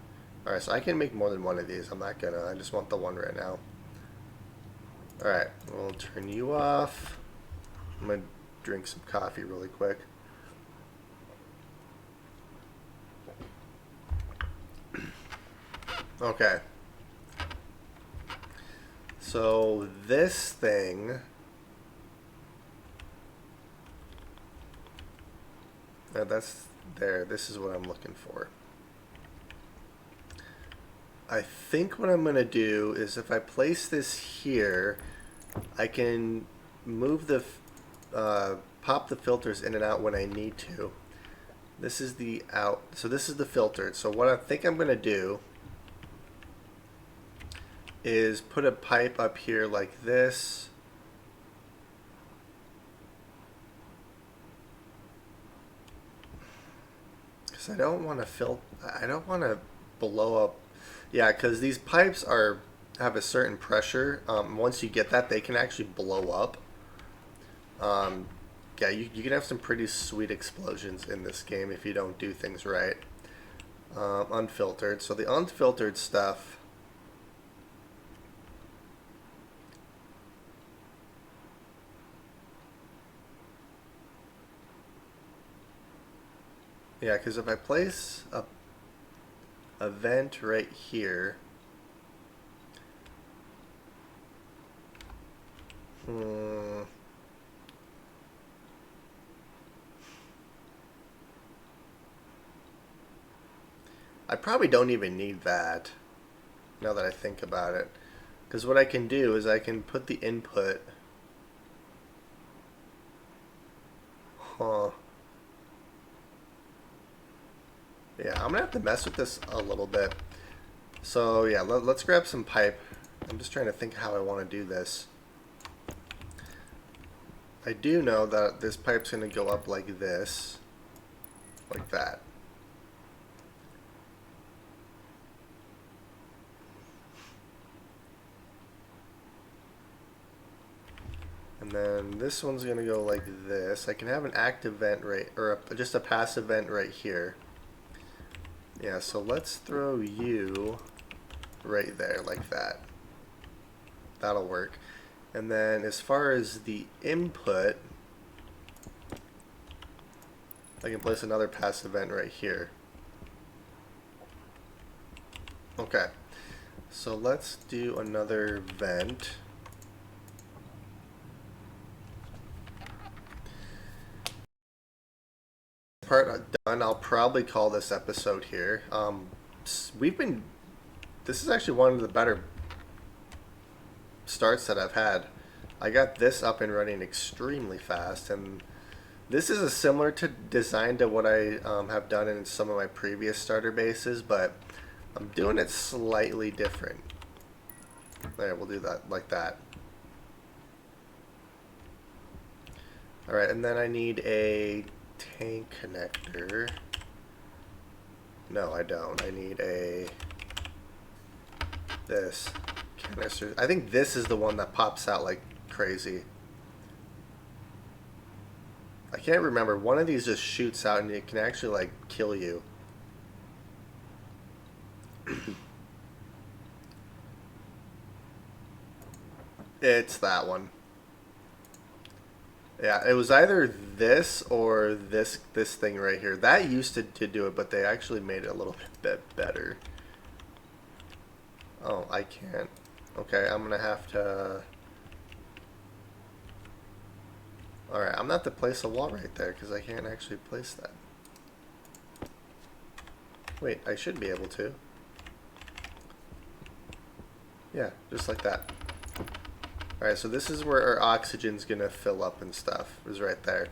Alright, so I can make more than one of these. I'm not gonna. I just want the one right now. Alright, we'll turn you off. I'm gonna drink some coffee really quick. Okay. So this thing... that's there. This is what I'm looking for. I think what I'm going to do is if I place this here, I can move the... pop the filters in and out when I need to. This is the out. So this is the filtered. So what I think I'm going to do is put a pipe up here like this. Because I don't want to I don't want to blow up. Yeah, because these pipes have a certain pressure. Once you get that, they can actually blow up. Yeah, you can have some pretty sweet explosions in this game if you don't do things right. Unfiltered. So the unfiltered stuff... Yeah, because if I place a vent right here... I probably don't even need that, now that I think about it. Because what I can do is I can put the input... Huh. Yeah, I'm going to have to mess with this a little bit. So yeah, let's grab some pipe. I'm just trying to think how I want to do this. I do know that this pipe's going to go up like this. Like that. And then this one's going to go like this. I can have an active vent right, or just a passive vent right here. Yeah, so let's throw you right there like that. That'll work. And then as far as the input, I can place another passive vent right here. Okay, so let's do another vent. Part done. I'll probably call this episode here. We've been. This is actually one of the better starts that I've had. I got this up and running extremely fast, and this is a similar to design to what I have done in some of my previous starter bases, but I'm doing it slightly different. There, we'll do that like that. Alright, and then I need a tank connector. No, I don't. I need this canister. I think this is the one that pops out like crazy. I can't remember. One of these just shoots out and it can actually like kill you. It's that one. Yeah, it was either this or this thing right here. That used to do it, but they actually made it a little bit better. Oh, I can't. Okay, I'm gonna have to. Alright, I'm gonna have to place a wall right there because I can't actually place that. Wait, I should be able to. Yeah, just like that. Alright, so this is where our oxygen's gonna fill up and stuff. Is right there.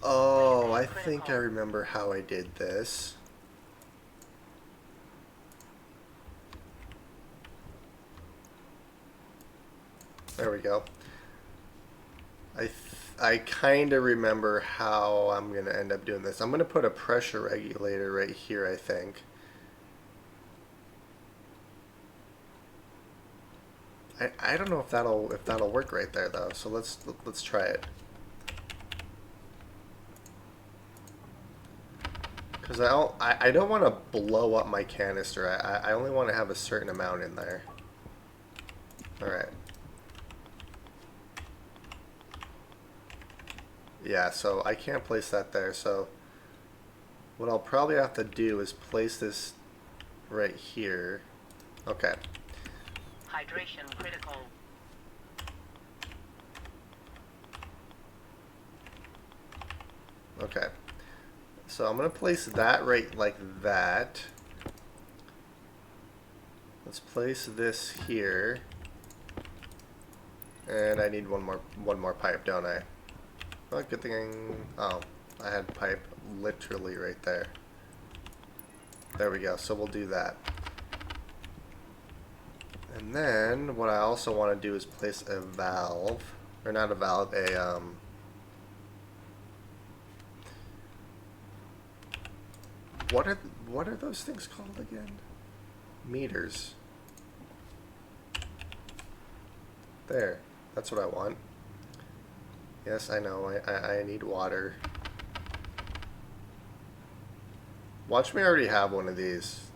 Oh, I think I remember how I did this. There we go. I kind of remember how I'm going to end up doing this. I'm going to put a pressure regulator right here, I think. I don't know if that'll work right there though. So let's try it. Cuz I don't want to blow up my canister. I only want to have a certain amount in there. All right. Yeah, so I can't place that there. So what I'll probably have to do is place this right here. Okay. Hydration critical. Okay. So I'm going to place that right like that. Let's place this here. And I need one more pipe, don't I? Oh, good thing. Oh, I had pipe literally right there. There we go. So we'll do that. And then what I also want to do is place a valve, or not a valve, what are those things called again? Meters. There. That's what I want. Yes, I know. I need water. Watch me already have one of these.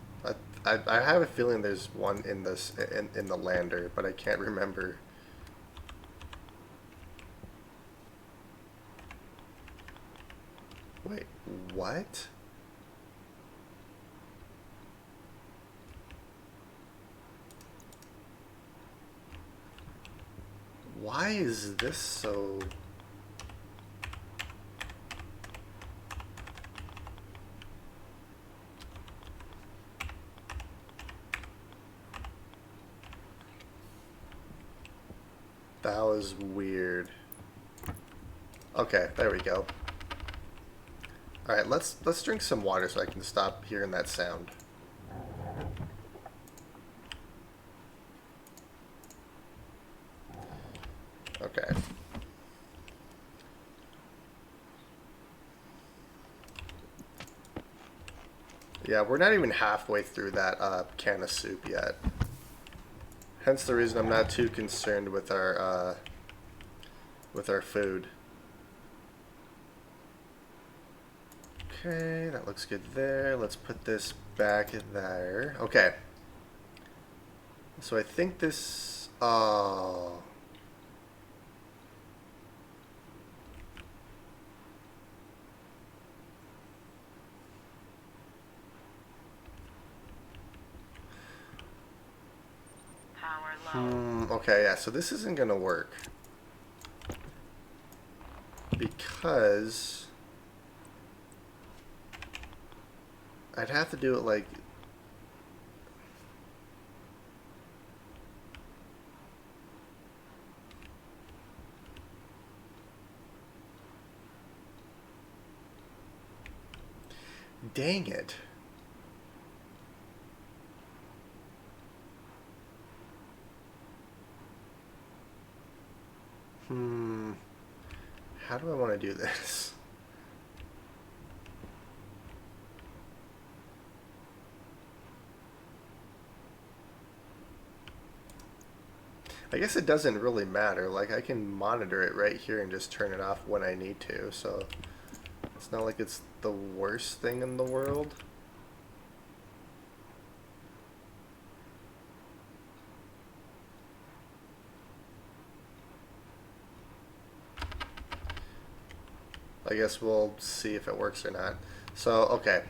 I have a feeling there's one in this in the lander, but I can't remember. Wait, what? Why is this so... That was weird. Okay, there we go. Alright, let's drink some water so I can stop hearing that sound. Okay. Yeah, we're not even halfway through that can of soup yet. Hence the reason I'm not too concerned with our food. Okay, that looks good there. Let's put this back in there. Okay. So I think this... Oh... low. Okay, yeah, so this isn't gonna work. Because I'd have to do it like... Dang it. How do I want to do this? I guess it doesn't really matter. Like, I can monitor it right here and just turn it off when I need to, so it's not like it's the worst thing in the world. I guess we'll see if it works or not. So, okay.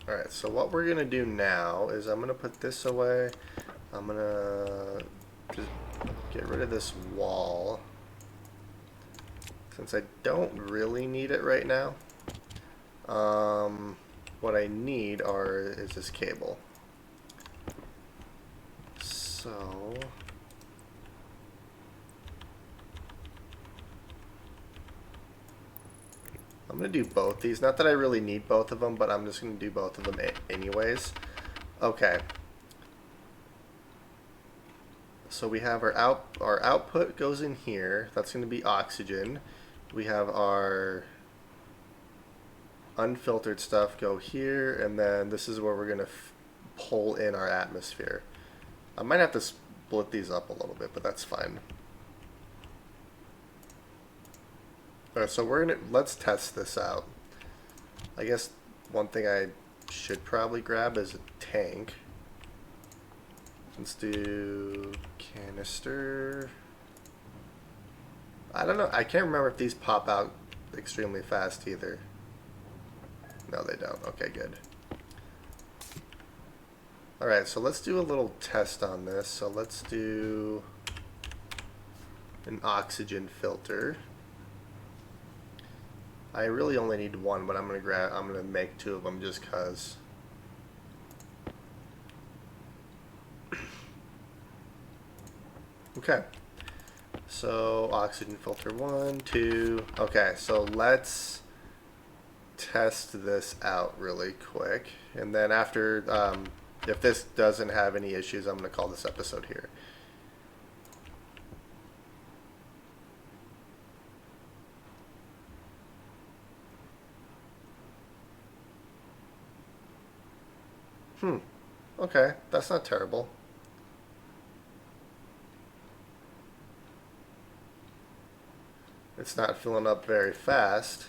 Alright, so what we're going to do now is I'm going to put this away. I'm going to just get rid of this wall, since I don't really need it right now. What I need is this cable. So... I'm going to do both these. Not that I really need both of them, but I'm just going to do both of them anyways. Okay. So we have our output goes in here. That's going to be oxygen. We have our unfiltered stuff go here, and then this is where we're going to pull in our atmosphere. I might have to split these up a little bit, but that's fine. Alright, so let's test this out. I guess one thing I should probably grab is a tank. Let's do canister. I don't know, I can't remember if these pop out extremely fast either. No, they don't. Okay, good. Alright, so let's do a little test on this. So let's do an oxygen filter. I really only need one, but I'm gonna make two of them just cause. Okay. So oxygen filter 1, 2. Okay, so let's test this out really quick, and then after, if this doesn't have any issues, I'm gonna call this episode here. Okay, that's not terrible. It's not filling up very fast.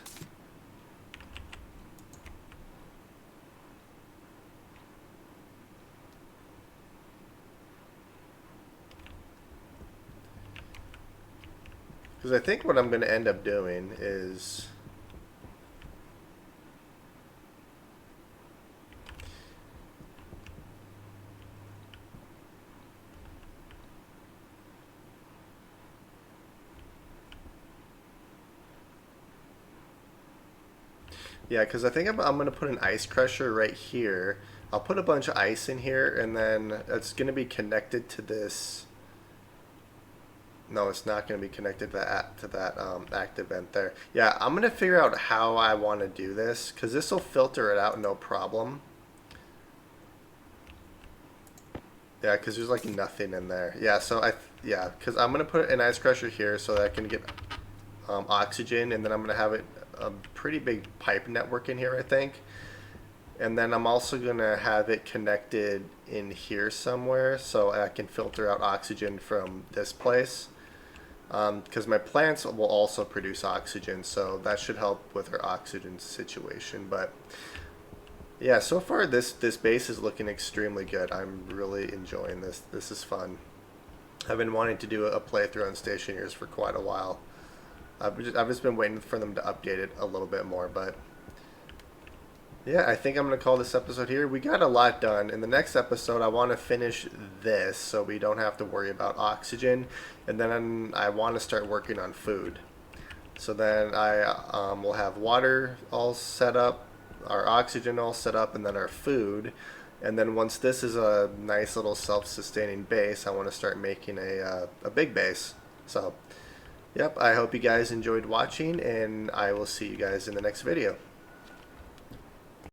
Because I think what I'm going to end up doing is... Yeah, because I think I'm going to put an ice crusher right here. I'll put a bunch of ice in here, and then it's going to be connected to this. No, it's not going to be connected to that active vent there. Yeah, I'm going to figure out how I want to do this, because this will filter it out no problem. Yeah, because there's like nothing in there. Yeah, so yeah, because I'm going to put an ice crusher here so that I can get oxygen, and then I'm going to have a pretty big pipe network in here, I think. And then I'm also going to have it connected in here somewhere so I can filter out oxygen from this place. Because my plants will also produce oxygen, so that should help with our oxygen situation. But yeah, so far this base is looking extremely good. I'm really enjoying this. This is fun. I've been wanting to do a playthrough on Stationeers for quite a while. I've just been waiting for them to update it a little bit more, but Yeah, I think I'm going to call this episode here. We got a lot done. In the next episode, I want to finish this so we don't have to worry about oxygen. And then I want to start working on food. So then I will have water all set up, our oxygen all set up, and then our food. And then once this is a nice little self-sustaining base, I want to start making a big base. So, yep, I hope you guys enjoyed watching, and I will see you guys in the next video.